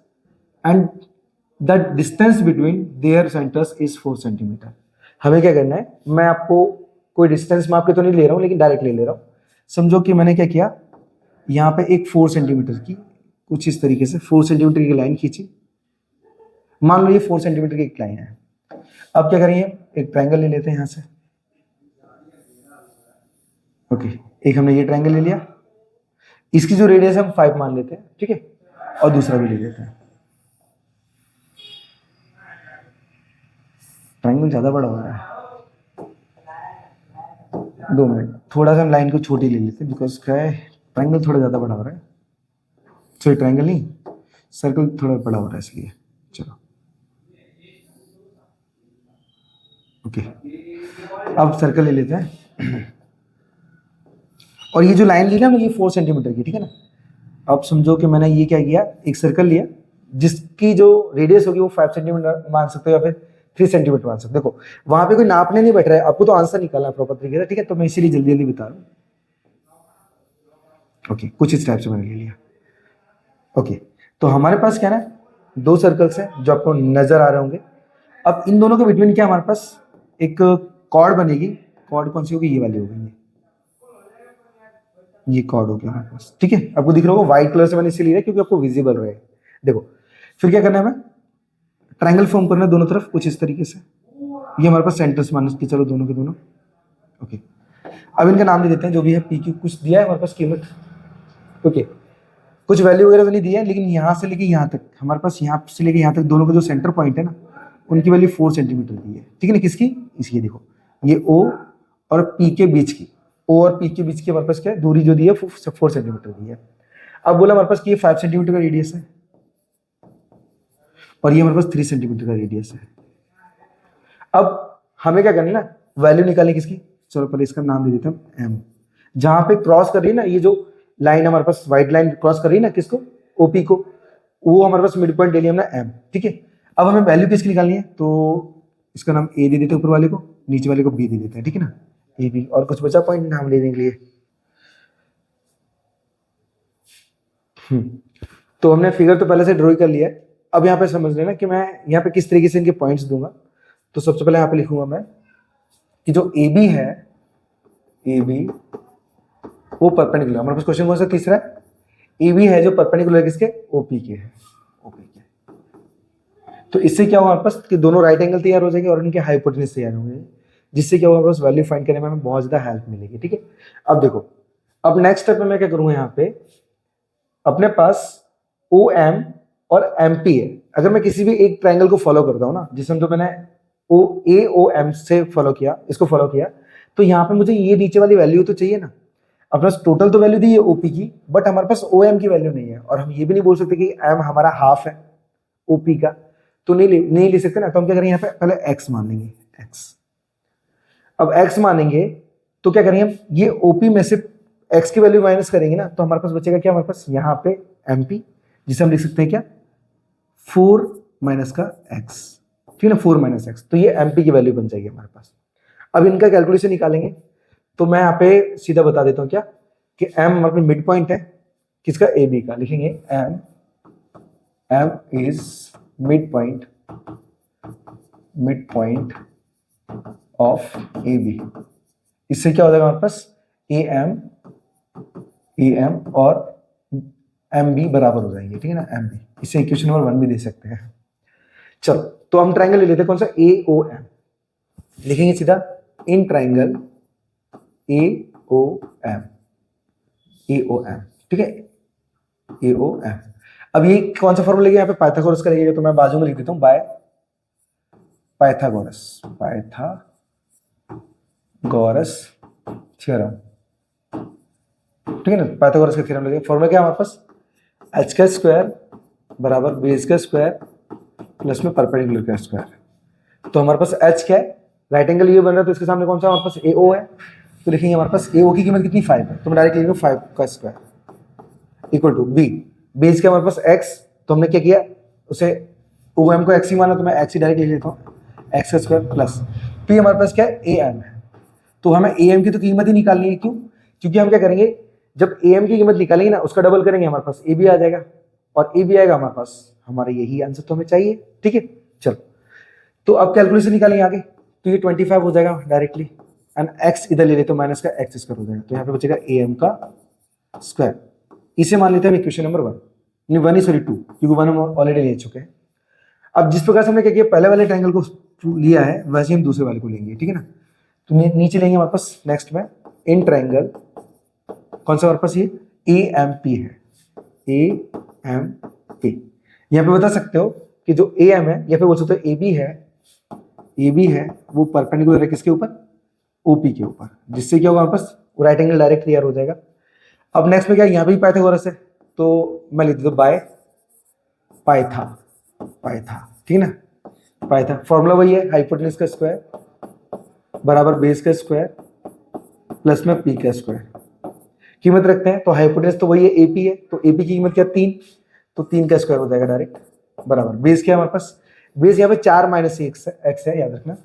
and the distance between their centres is 4 centimetre. हमें क्या करना है, मैं आपको कोई डिस्टेंस माप के तो नहीं ले रहा हूँ लेकिन डायरेक्ट ले रहा हूँ। समझो कि मैंने क्या किया, यहाँ पे एक 4 सेंटीमीटर की कुछ इस तरीके से 4 सेंटीमीटर की लाइन खींची, मान लो ये 4 सेंटीमीटर की एक लाइन है। अब क्या करेंगे, एक ट्रायंगल ले लेते हैं यहाँ से, ओके एक हमने ये ट्रायंगल ले लिया, इसकी जो रेडियस हम 5 मान लेते हैं, ठीक है, और दूसरा भी ले लेते हैं। ट्रायंगल ज़्यादा बड़ा हो रहा है। 2 मिनट, थोड़ा सा हम लाइन को छोटी ले लेते हैं बिकॉज क्या है, ट्रायंगल थोड़ा ज़्यादा बड़ा हो रहा है। सॉरी ट्रायंगल नहीं, सर्कल थोड़ा बड़ा हो रहा है इसलिए। चलो ओके, अब सर्कल ले लेते हैं। और ये जो लाइन ली ना ये 4 सेंटीमीटर की, ठीक है ना। अब समझो कि मैंने ये क्या किया, एक सर्कल लिया जिसकी जो रेडियस होगी वो 5 सेंटीमीटर मान सकते हो या फिर 3 सेंटीमीटर मान सकते हो। देखो वहां पे कोई नापने नहीं बैठ रहा है, आपको तो आंसर निकालना है प्रॉपर तरीके से, ठीक है। तो मैं इसीलिए जल्दी जल्दी बता रहा हूँ। ओके, कुछ इस टाइप से मैंने ले लिया। ओके, तो हमारे पास क्या है, 2 सर्कल्स हैं जो आपको नजर आ रहे होंगे। अब इन दोनों के बिटवीन क्या हमारे पास एक कॉर्ड बनेगी। कॉर्ड कौन सी होगी, ये वाली होगी, ये कॉर्ड हो गया हमारे पास, ठीक है। आपको दिख रहा होगा व्हाइट कलर से मैंने इसीलिए लिया क्योंकि आपको विजिबल रहे। देखो फिर क्या करना है, हमें ट्रायंगल फॉर्म करना है दोनों तरफ कुछ इस तरीके से। ये हमारे पास सेंटर्स मान के चलो दोनों के दोनों। ओके, अब इनका नाम दे देते हैं जो भी है, पी क्यू कुछ दिया है हमारे पास कीमत। ओके, कुछ वैल्यू वगैरह तो नहीं दिया है, लेकिन यहाँ से लेके यहाँ तक हमारे पास, यहाँ से लेके यहाँ तक दोनों का जो सेंटर पॉइंट है ना, उनकी वैल्यू 4 सेंटीमीटर दी है, ठीक है ना। किसकी, इसकी। देखो ये ओ और पी के बीच की, ओ और पी के बीच की हमारे पास क्या है, दूरी जो दी है 4 सेंटीमीटर दी है। अब बोला हमारे पास कि ये 5 सेंटीमीटर का रेडियस है और ये हमारे पास 3 सेंटीमीटर का रेडियस है। अब हमें क्या करना है, वैल्यू निकालनी किसकी। चलो पहले इसका नाम दे देते हैं एम। जहां पे क्रॉस कर रही है ना, ये जो लाइन हमारे पास व्हाइट लाइन क्रॉस कर रही है ना, किसको, ओपी को, वो हमारे पास मिड पॉइंट ले लिया हमने एम, ठीक है। अब हमें वैल्यू किसकी निकालनी है, तो इसका नाम ए दे देते हैं ऊपर वाले को, नीचे वाले को बी दे देते हैं, ठीक है ना, ए बी। और कुछ बचा पॉइंट नाम लेने के लिए। तो हमने फिगर तो पहले से ड्रॉ कर लिया है। अब यहाँ पे समझ लेना कि मैं यहाँ पे किस तरीके से इनके पॉइंट्स दूंगा। तो सबसे पहले यहाँ पे लिखूंगा मैं कि जो ए बी है, ए बी वो परपेंडिकुलर, हमारे पास क्वेश्चन कौन सा तीसरा है, ए बी है जो परपेंडिकुलर किसके, ओपी के है, ओपी के। तो इससे क्या होगा हमारे पास कि दोनों राइट एंगल तैयार हो जाएंगे और इनके हाइपोटेन्यूज तैयार होंगे, जिससे क्या होगा हमारे पास वैल्यू फाइंड करने में हमें बहुत ज्यादा हेल्प मिलेगी, ठीक है। अब देखो, अब नेक्स्ट स्टेप में मैं क्या करूंगा, यहाँ पे अपने पास ओ एम और एम पी है। अगर मैं किसी भी एक ट्रायंगल को फॉलो करता हूँ ना, जिसमें तो मैंने ओ एम से फॉलो किया, इसको फॉलो किया, तो यहाँ पे मुझे ये नीचे वाली वैल्यू तो चाहिए ना। अपने पास टोटल तो वैल्यू दी है ओपी की, बट हमारे पास ओ एम की वैल्यू नहीं है, और हम ये भी नहीं बोल सकते कि एम हमारा हाफ है ओपी का, तो नहीं ले सकते ना। तो हम क्या करेंगे, यहाँ पे पहले एक्स मान लेंगे, एक्स। अब एक्स मानेंगे तो क्या करेंगे हम, ये ओपी में से एक्स की वैल्यू माइनस करेंगे ना, तो हमारे पास बचेगा क्या, हमारे पास यहाँ पे एमपी, जिसे हम लिख सकते हैं क्या, 4 माइनस का एक्स, ठीक है ना, 4 माइनस एक्स। तो ये एमपी की वैल्यू बन जाएगी हमारे पास। अब इनका कैलकुलेशन निकालेंगे, तो मैं यहाँ पे सीधा बता देता हूँ क्या, कि एम हमारे मिड पॉइंट है किसका, ए बी का। लिखेंगे M is mid point of A B. इससे क्या हो जाएगा हमारे पास, ए एम और एम बी बराबर हो जाएंगे, ठीक है ना, एम बी। इसे इक्वेशन नंबर 1 भी दे सकते हैं। चलो तो हम ट्रायंगल ले लेते हैं, कौन सा, ए ओ एम। लिखेंगे सीधा in triangle A O M, ठीक है, ए ओ एम। अब ये कौन सा फॉर्मूला लेंगे, यहाँ पे पाइथागोरस का लगेगा, तो मैं बाजू में लिख देता हूं बाय पाइथागोरस थ्योरम, ठीक है ना। पाइथागोरस का थ्योरम लगेगा। फॉर्मूला क्या है हमारे पास, एच का स्क्वायर बराबर बेस का स्क्वायर प्लस में परपेंडिकुलर का स्क्वायर। तो हमारे पास एच क्या है, राइट एंगल ये बन रहा है, तो इसके सामने कौन सा हमारे पास ए ओ है, तो लिखेंगे हमारे पास ए ओ की कीमत कितनी, 5 है, तो मैं डायरेक्ट लिख लूँ 5 का square equal to b, base के हमारे पास एक्स, तो हमने क्या किया, उसे ओ एम को एक्स ही माना, तो मैं एक्स ही डायरेक्ट लिख लेता हूँ, एक्स का स्क्वायर प्लस पी हमारे पास क्या है, ए एम है। तो हमें ए एम की तो कीमत ही निकालनी है, क्यों, क्योंकि हम क्या करेंगे, जब ए एम की कीमत निकालेंगे ना, उसका डबल करेंगे, हमारे पास ए बी आ जाएगा, और ए बी आएगा हमारे पास, हमारा यही आंसर तो हमें चाहिए, ठीक है। चलो तो अब कैलकुलेशन निकालेंगे आगे, तो ये 25 हो जाएगा डायरेक्टली, एंड एक्स इधर ले लेते तो माइनस का एक्स स्क्वायर हो जाएगा, तो यहाँ पे बचेगा ए एम का स्क्वायर। इसे मान लेते हैं इक्वेशन नंबर 1, नहीं 1 ही सॉरी 2, क्योंकि 1 हम ऑलरेडी ले चुके हैं। अब जिस प्रकार से हमने क्या किया, पहले वाले ट्रायंगल को लिया है, वैसे ही हम दूसरे वाले को लेंगे, ठीक है ना। तो नीचे लेंगे हमारे पास नेक्स्ट में इन ट्रायंगल, कौन सा हमारे पास ये ए एम पी है, ए एम पी। यहाँ पे बता सकते हो कि जो ए एम है, या फिर बोल सकते हो ए बी है, ए बी है वो परपेंडिकुलर है किसके ऊपर, ओपी के ऊपर, जिससे क्या होगा हमारे पास राइट एंगल डायरेक्ट क्लियर हो जाएगा। अब नेक्स्ट में क्या, यहाँ भी पाइथागोरस है तो मैं लिख देता हूँ बाय पाइथा, ठीक है ना, पाइथा। फॉर्मूला वही है, हाइपोटेनस का स्क्वायर बराबर बेस का स्क्वायर प्लस में पी का स्क्वायर। कीमत रखते हैं तो हाइपोटेनस तो वही है एपी है, तो एपी की कीमत क्या 3, तो 3 का स्क्वायर हो जाएगा डायरेक्ट बराबर बेस क्या है हमारे पास, बेस यहाँ पे 4 माइनस एक्स है याद रखना,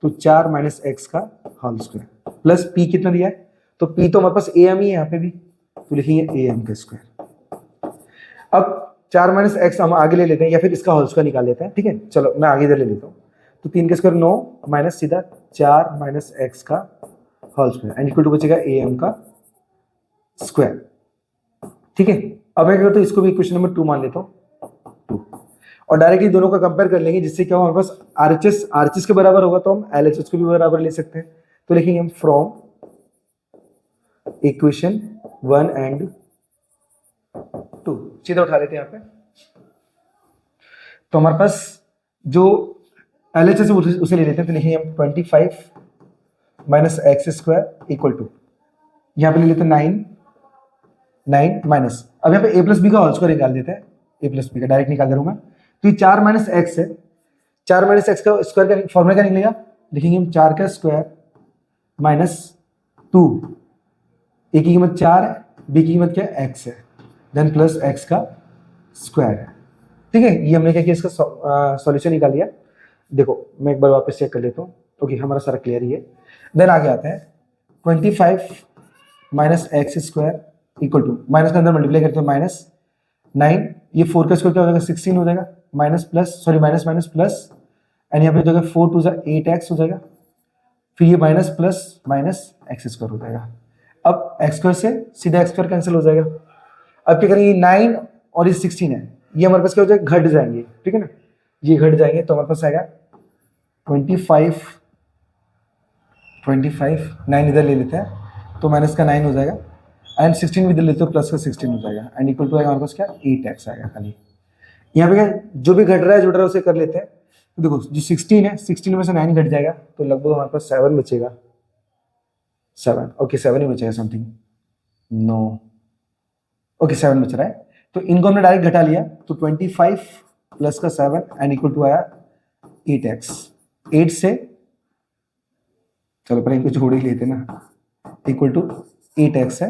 तो 4 माइनस एक्स का होल स्क्वायर प्लस पी कितना दिया है, तो पी तो हमारे पास ए एम ही है यहाँ पे भी, तो लिखेंगे ए एम का स्क्वायर। अब 4 माइनस एक्स हम आगे ले लेते हैं या फिर इसका होल स्क्वायर निकाल लेते हैं, ठीक है, चलो मैं आगे इधर ले लेता हूँ। तो 3 का स्क्वायर 9 माइनस सीधा 4 माइनस एक्स का whole square and equal to बचेगा ए एम का स्क्वायर, ठीक है। अब मैं क्या करता हूँ, इसको भी इक्वेशन नंबर 2 मान लेता हूँ 2, और डायरेक्टली दोनों का कंपेयर कर लेंगे, जिससे क्या होगा हमारे पास आरएचएस के बराबर होगा तो हम एलएचएस को भी बराबर ले सकते हैं। तो लिखेंगे हम फ्रॉम इक्वेशन 1 एंड 2, सीधा उठा लेते हैं यहाँ पे। तो हमारे पास जो एलएचएस है उसे ले लेते हैं, तो लिखेंगे हम 25 minus x square equal to, यहाँ पे ले लेते हैं 9 माइनस, अब यहाँ पे ए प्लस बी का होल स्क्वायर निकाल देते हैं, ए प्लस बी का डायरेक्ट निकाल दे रहा हूं मैं। तो ये 4 माइनस एक्स है, 4 माइनस एक्स का स्क्वायर का फॉर्मूला क्या निकलेगा, लिखेंगे हम 4 का स्क्वायर माइनस 2, ए की कीमत 4 है, बी की कीमत क्या है एक्स है, देन प्लस एक्स का स्क्वायर है, ठीक है। ये हमने क्या किया, इसका सॉल्यूशन निकाल लिया। देखो मैं एक बार वापस चेक कर लेता हूँ, ओके हमारा सारा क्लियर ही है। देन आगे आते हैं 25 minus x square equal to, minus के अंदर मल्टीप्लाई करते हैं माइनस 9, ये 4 का स्क्वायर क्या हो जाएगा 16 हो जाएगा, minus plus sorry minus minus plus and यहाँ पे जो है 4 2 8 एक्स हो जाएगा, फिर ये minus plus minus x square हो जाएगा। अब एक्स स्क्वायर से सीधा एक्स स्क्वायर कैंसिल हो जाएगा। अब क्या करेंगे, 9 और ये 16 है, ये हमारे पास क्या हो जाएगा घट जाएंगे, ठीक है ना, ये घट जाएंगे तो हमारे पास आएगा 25 9 इधर ले लेते हैं तो माइनस का 9 हो जाएगा एंड 16 भी इधर लेते हो प्लस का 16 हो जाएगा एंड इक्वल टू आएगा हमारे पास क्या 8 एक्स आएगा खाली। यहाँ पे क्या जो भी घट रहा है जुड़ रहा है उसे कर लेते हैं। तो देखो जो 16 है 16 में से 9 घट जाएगा तो लगभग हमारे पास 7 बचेगा, 7 ओके 7 ही बचेगा समथिंग, नो ओके 7 बच रहा है। तो इनको हमने डायरेक्ट घटा लिया तो 25 प्लस का 7 एंड इक्वल टू आया 8 एक्स। 8 से चलो पर इनको जोड़ ही लेते ना, इक्वल टू 8 एक्स है,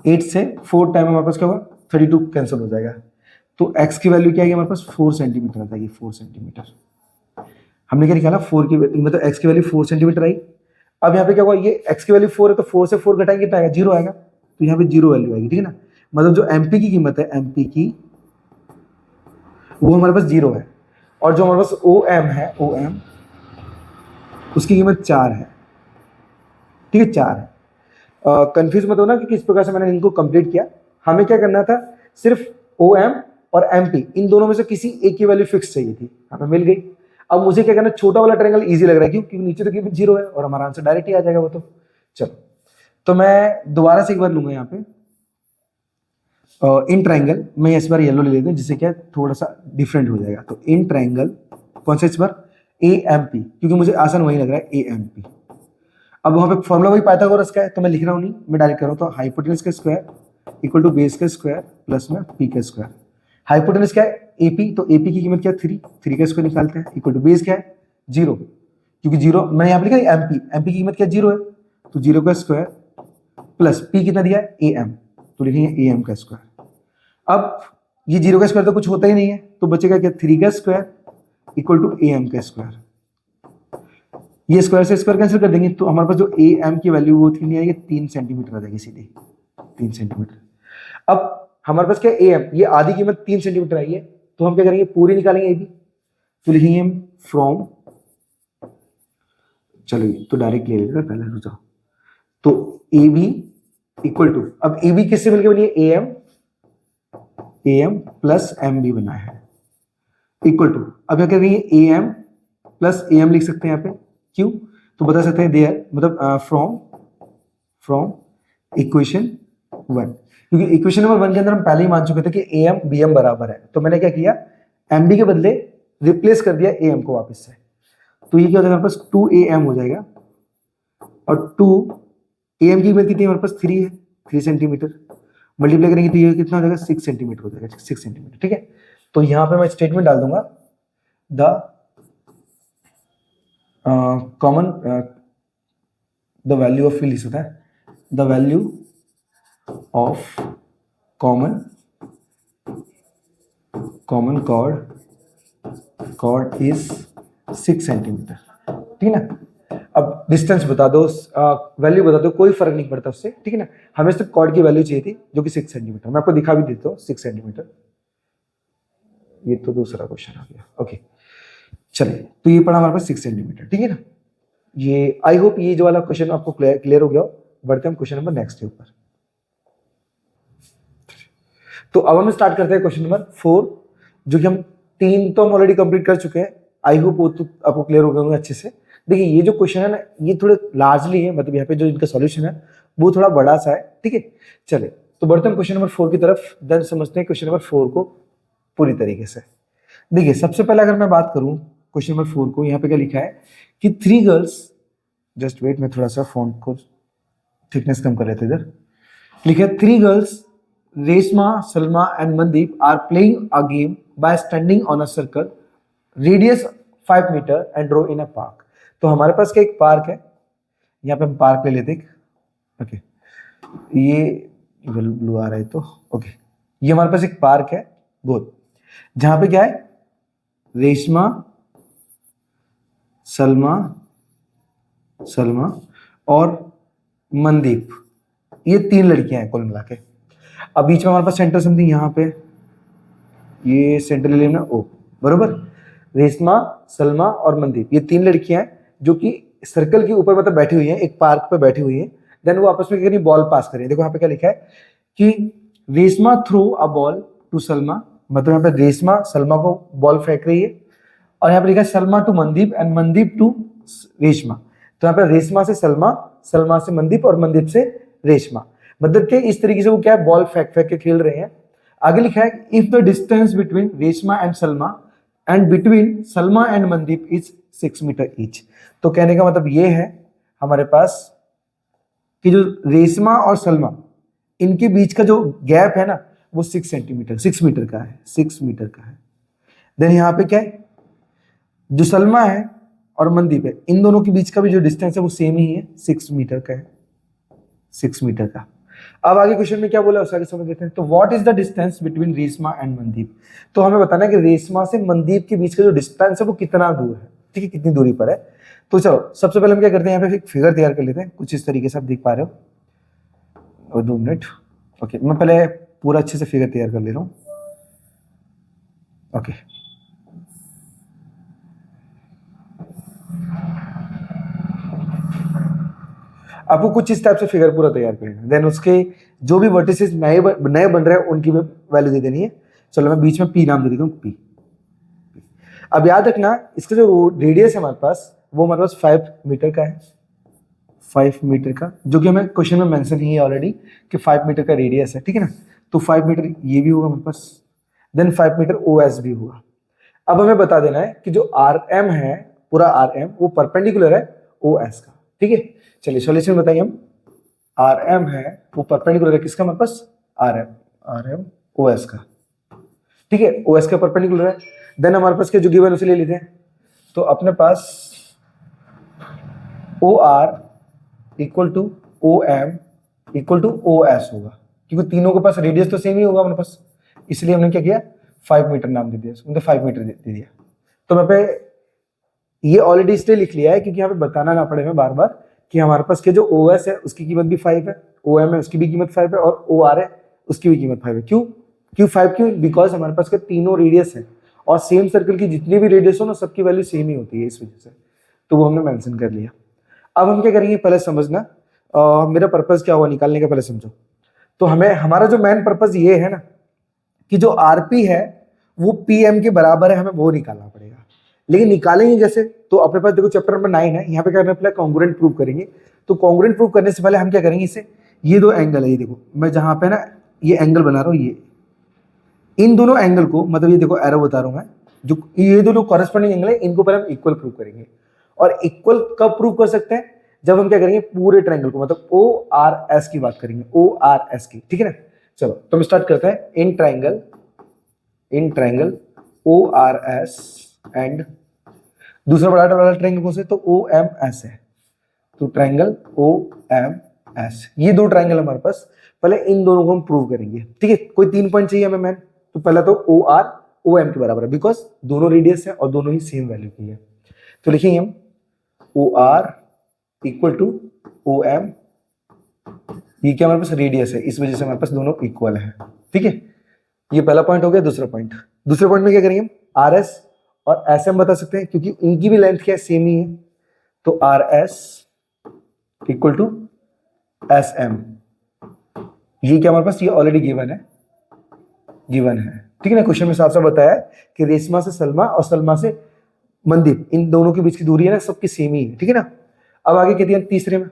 8 से 4 टाइम हमारे पास क्या होगा 32 कैंसिल हो जाएगा, तो x की वैल्यू क्या आएगी हमारे पास 4 सेंटीमीटर आ जाएगी, 4 सेंटीमीटर। हमने क्या निकाला 4 की मतलब x की वैल्यू 4 सेंटीमीटर आई। अब यहाँ पे क्या हुआ, ये x की वैल्यू 4 है तो 4 से 4 घटाएंगे कितना आएगा 0 आएगा, तो यहाँ पे 0 वैल्यू आएगी, ठीक है ना। मतलब जो mp की कीमत है mp की वो हमारे पास 0 है और जो हमारे पास om है om उसकी कीमत 4 है, ठीक है 4 है। कंफ्यूज मत होना कि किस प्रकार से मैंने इनको कंप्लीट किया। हमें क्या करना था, सिर्फ OM और MP इन दोनों में से किसी एक की वैल्यू फिक्स चाहिए थी, हमें मिल गई। अब मुझे क्या करना, छोटा वाला ट्रायंगल इजी लग रहा है क्योंकि नीचे तो कीमत 0 है और हमारा आंसर डायरेक्ट ही आ जाएगा वो तो। चलो तो मैं दोबारा से एक बार लूंगा यहाँ पे इन ट्रायंगल, मैं इस बार येलो ले लेते हैं जिससे क्या थोड़ा सा डिफरेंट हो जाएगा। तो इन ट्रायंगल कौन सा इस बार AMP, क्योंकि मुझे आसान वही लग रहा है AMP। अब वहां पे फॉर्मूला वही पाइथागोरस का है तो मैं लिख रहा हूँ नहीं, मैं डायरेक्ट कर रहा हूँ। तो हाइपोटेनस का स्क्वायर इक्वल टू बेस का स्क्वायर प्लस में पी का स्क्वायर। हाइपोटेनस क्या है AP, तो AP की कीमत क्या है 3 का स्क्वायर निकालते हैं इक्वल टू बेस क्या है 0, क्योंकि 0 मैंने यहाँ पे लिखा MP की कीमत क्या 0 है तो 0 का स्क्वायर प्लस P कितना दिया है AM, तो लिखेंगे AM का स्क्वायर। अब ये 0 का स्क्वायर तो कुछ होता ही नहीं है तो बचेगा क्या 3 का स्क्वायर इक्वल टू AM का स्क्वायर। ये स्क्वायर से स्क्वायर कैंसिल कर देंगे तो हमारे पास जो AM की वैल्यू वो कितनी आएगी 3 सेंटीमीटर आ जाएगी सीधे 3 सेंटीमीटर। अब हमारे पास क्या AM ये आधी कीमत 3 सेंटीमीटर आई है तो हम क्या करेंगे पूरी निकालेंगे AB, तो लिखेंगे हम फ्रॉम, चलो तो डायरेक्ट ले लेते हैं पहले रुक जाओ। तो AB इक्वल टू, अब AB किससे मिलकर बनी है AM प्लस MB बना है इक्वल टू, अब क्या करेंगे AM प्लस AM लिख सकते हैं यहाँ पे, क्यों तो बता सकते हैं देयर मतलब फ्रॉम इक्वेशन 1, क्योंकि इक्वेशन नंबर 1 के अंदर हम पहले ही मान चुके थे कि AM BM बराबर है। तो मैंने क्या किया MB के बदले रिप्लेस कर दिया AM को वापस से, तो ये क्या हो जाएगा हमारे पास 2am हो जाएगा, और 2am की कीमत कितनी है हमारे पास 3 है, 3 सेंटीमीटर, मल्टीप्लाई करेंगे तो ये कितना हो जाएगा 6 सेंटीमीटर हो जाएगा, 6 सेंटीमीटर। ठीक है, तो यहाँ पे मैं स्टेटमेंट डाल दूंगा the common the value of लिख सकता है, the value of common chord is 6 centimetre. ठीक है ना, अब डिस्टेंस बता दो, वैल्यू बता दो, कोई फर्क नहीं पड़ता उससे। ठीक है ना, हमें सिर्फ कॉर्ड की वैल्यू चाहिए थी जो कि 6 सेंटीमीटर, मैं आपको दिखा भी देता हूँ 6 सेंटीमीटर। ये तो दूसरा क्वेश्चन आ गया। ओके चलिए, तो ये पड़ा हमारे पास 6 सेंटीमीटर। ठीक है ना, ये आई होप ये जो वाला क्वेश्चन आपको क्लियर हो गया हो। बढ़ते हैं हम क्वेश्चन नंबर नेक्स्ट के ऊपर। तो अब हम स्टार्ट करते हैं क्वेश्चन नंबर 4, जो कि हम 3 तो हम ऑलरेडी कंप्लीट कर चुके हैं। आई होप वो तो आपको क्लियर हो गए होंगे अच्छे से। देखिए ये जो क्वेश्चन है ना, ये थोड़े लार्जली है, मतलब यहाँ पे जो इनका सॉल्यूशन है वो थोड़ा बड़ा सा है। ठीक है, चले तो बढ़ते हैं क्वेश्चन नंबर 4 की तरफ, देन समझते हैं क्वेश्चन नंबर 4 को पूरी तरीके से। देखिए सबसे पहले अगर मैं बात करूं क्वेश्चन नंबर 4 को, यहाँ पे क्या लिखा है कि 3 गर्ल्स, जस्ट वेट, मैं थोड़ा सा फॉन्ट को थिकनेस कम कर लेते इधर। लिखा है 3 girls Reshma, Salma and Mandeep are playing a game by standing on a circle radius 5 metre and draw in a park. तो हमारे पास क्या एक पार्क है, यहाँ पे हम पार्क ले लेते हैं। ओके, ये ब्लू आ रहा है तो ओके, ये हमारे पास एक पार्क है गोल, जहां पे क्या है रेशमा, सलमा और मनदीप, ये 3 लड़कियां हैं कुल मिला के। अब बीच में हमारे पास सेंटर समथिंग यहाँ पे, ये सेंटर ले लेना ओ, बरोबर। रेशमा, सलमा और मनदीप, ये 3 लड़कियां हैं जो कि सर्कल के ऊपर मतलब बैठी हुई हैं, एक पार्क पे बैठी हुई हैं। देन वो आपस में क्या करें, बॉल पास करें। देखो यहाँ पे क्या लिखा है कि Reshma throw a ball to Salma, मतलब यहाँ पे रेशमा सलमा को बॉल फेंक रही है, और यहाँ पे लिखा है Salma to Mandeep and Mandeep to Reshma. तो यहाँ पे रेशमा से सलमा, सलमा से मनदीप और मनदीप से रेशमा, मतलब कि इस तरीके से वो क्या है बॉल फेंक के खेल रहे हैं। आगे लिखा है if the distance between Reshma and Salma and between Salma and Mandeep is 6 metre each. तो कहने का मतलब ये है हमारे पास कि जो रेशमा और सलमा, इनके बीच का जो गैप है ना वो 6 सेंटीमीटर, 6 मीटर का है, 6 मीटर का है। देन यहाँ पे क्या है, जो सलमा है और मनदीप है, इन दोनों के बीच का भी जो डिस्टेंस है वो सेम ही है, 6 मीटर का है, 6 मीटर का। अब आगे क्वेश्चन में क्या बोला उसे आगे समझ लेते हैं। तो what is the distance between Reshma and Mandeep. तो हमें बताना है कि रेशमा से मनदीप के बीच का जो डिस्टेंस है वो कितना दूर है, ठीक है, कितनी दूरी पर है। तो चलो सबसे पहले हम क्या करते हैं, यहाँ पे एक फिगर तैयार कर लेते हैं कुछ इस तरीके से, आप देख पा रहे हो। और 2 मिनट, ओके, मैं पहले पूरा अच्छे से फिगर तैयार कर ले रहा हूँ। ओके, आपको कुछ इस टाइप से फिगर पूरा तैयार करेंगे, देन उसके जो भी वर्टिसेस नए बन रहे हैं उनकी वैल्यू दे देनी है। चलो मैं बीच में पी नाम दे देता हूँ, पी। अब याद रखना इसका जो रेडियस है हमारे पास वो हमारे पास 5 मीटर का है, 5 मीटर का, जो कि हमें क्वेश्चन में मेंशन ही है ऑलरेडी कि 5 मीटर का रेडियस है, ठीक है ना। तो 5 मीटर ये भी होगा हमारे पास, देन 5 मीटर OS भी होगा। अब हमें बता देना है कि जो RM है, पूरा RM वो परपेंडिकुलर है OS का, ठीक है। चलिए सॉल्यूशन बताइए हम। RM है वो परपेंडिकुलर है किसका, हमारे पास RM OS का, ठीक है, OS का परपेंडिकुलर है। देन हमारे पास क्या जो गिवन उसे ले लेते हैं। तो अपने पास OR equal to OM equal to OS होगा, क्योंकि तीनों के पास रेडियस तो सेम ही होगा हमारे पास, इसलिए हमने क्या किया 5 मीटर नाम दे दिया, मतलब 5 मीटर दे दिया। तो मैं पे ये ऑलरेडी इसलिए लिख लिया है क्योंकि यहाँ पे बताना ना पड़े हमें बार बार कि हमारे पास के जो OS है उसकी कीमत भी 5 है, OM है उसकी भी कीमत 5 है, और OR है उसकी भी कीमत 5 है। क्यों 5 क्यों, बिकॉज हमारे पास के तीनों रेडियस है और सेम सर्कल की जितनी भी रेडियस हो ना सबकी वैल्यू सेम ही होती है, इस वजह से तो वो हमने मेंशन कर लिया। अब हम क्या करेंगे, पहले समझना मेरा पर्पस क्या हुआ निकालने का, पहले समझो। तो हमें हमारा जो मेन पर्पस ये है ना कि जो RP है वो PM के बराबर है, हमें वो निकालना पड़ेगा। लेकिन निकालेंगे कैसे, तो अपने पास देखो चैप्टर नंबर 9 है, यहाँ पे क्या करना पहले कॉन्ग्रुएंट प्रूव करेंगे। तो कॉन्ग्रुएंट प्रूव करने से पहले हम क्या करेंगे, इसे ये 2 एंगल है, ये देखो मैं जहां पे ना ये एंगल बना रहा हूँ, ये इन दोनों एंगल को, मतलब ये देखो एरो बता रहा हूं मैं, जो ये दोनों कॉरेस्पॉन्डिंग एंगल है इनको पहले हम इक्वल प्रूव करेंगे। और इक्वल कब प्रूव कर सकते हैं, जब हम क्या करेंगे पूरे ट्रायंगल को, मतलब ओ आर एस की बात करेंगे, ओ आर एस की, ठीक है ना। चलो तो हम स्टार्ट करते हैं। In triangle O R S and दूसरा बड़ा वाला ट्रायंगल कौन सा है, तो ओ एम एस है। तो ट्रायंगल ओ एम एस, ये दो ट्रायंगल हमारे पास, पहले इन दोनों को हम प्रूव करेंगे, ठीक है। कोई 3 पॉइंट चाहिए हमें मैन, तो पहला तो ओ आर ओ एम के बराबर है, बिकॉज दोनों रेडियस है और दोनों ही सेम वैल्यू की है। तो लिखेंगे हम O R equal to O M, ये क्या हमारे पास रेडियस है, इस वजह से हमारे पास दोनों इक्वल है, ठीक है। ये पहला पॉइंट हो गया। दूसरे पॉइंट में क्या करेंगे हम, आर एस और एस एम बता सकते हैं, क्योंकि इनकी भी लेंथ क्या है, सेम ही है। तो R S equal to S M, ये क्या हमारे पास, ये ऑलरेडी गिवन है, ठीक है ना। क्वेश्चन में साफ साफ बताया है कि रेशमा से सलमा और सलमा से मनदीप, इन दोनों के बीच की दूरी है ना, सबकी सेम ही है, ठीक है ना। अब आगे कहती है तीसरे में,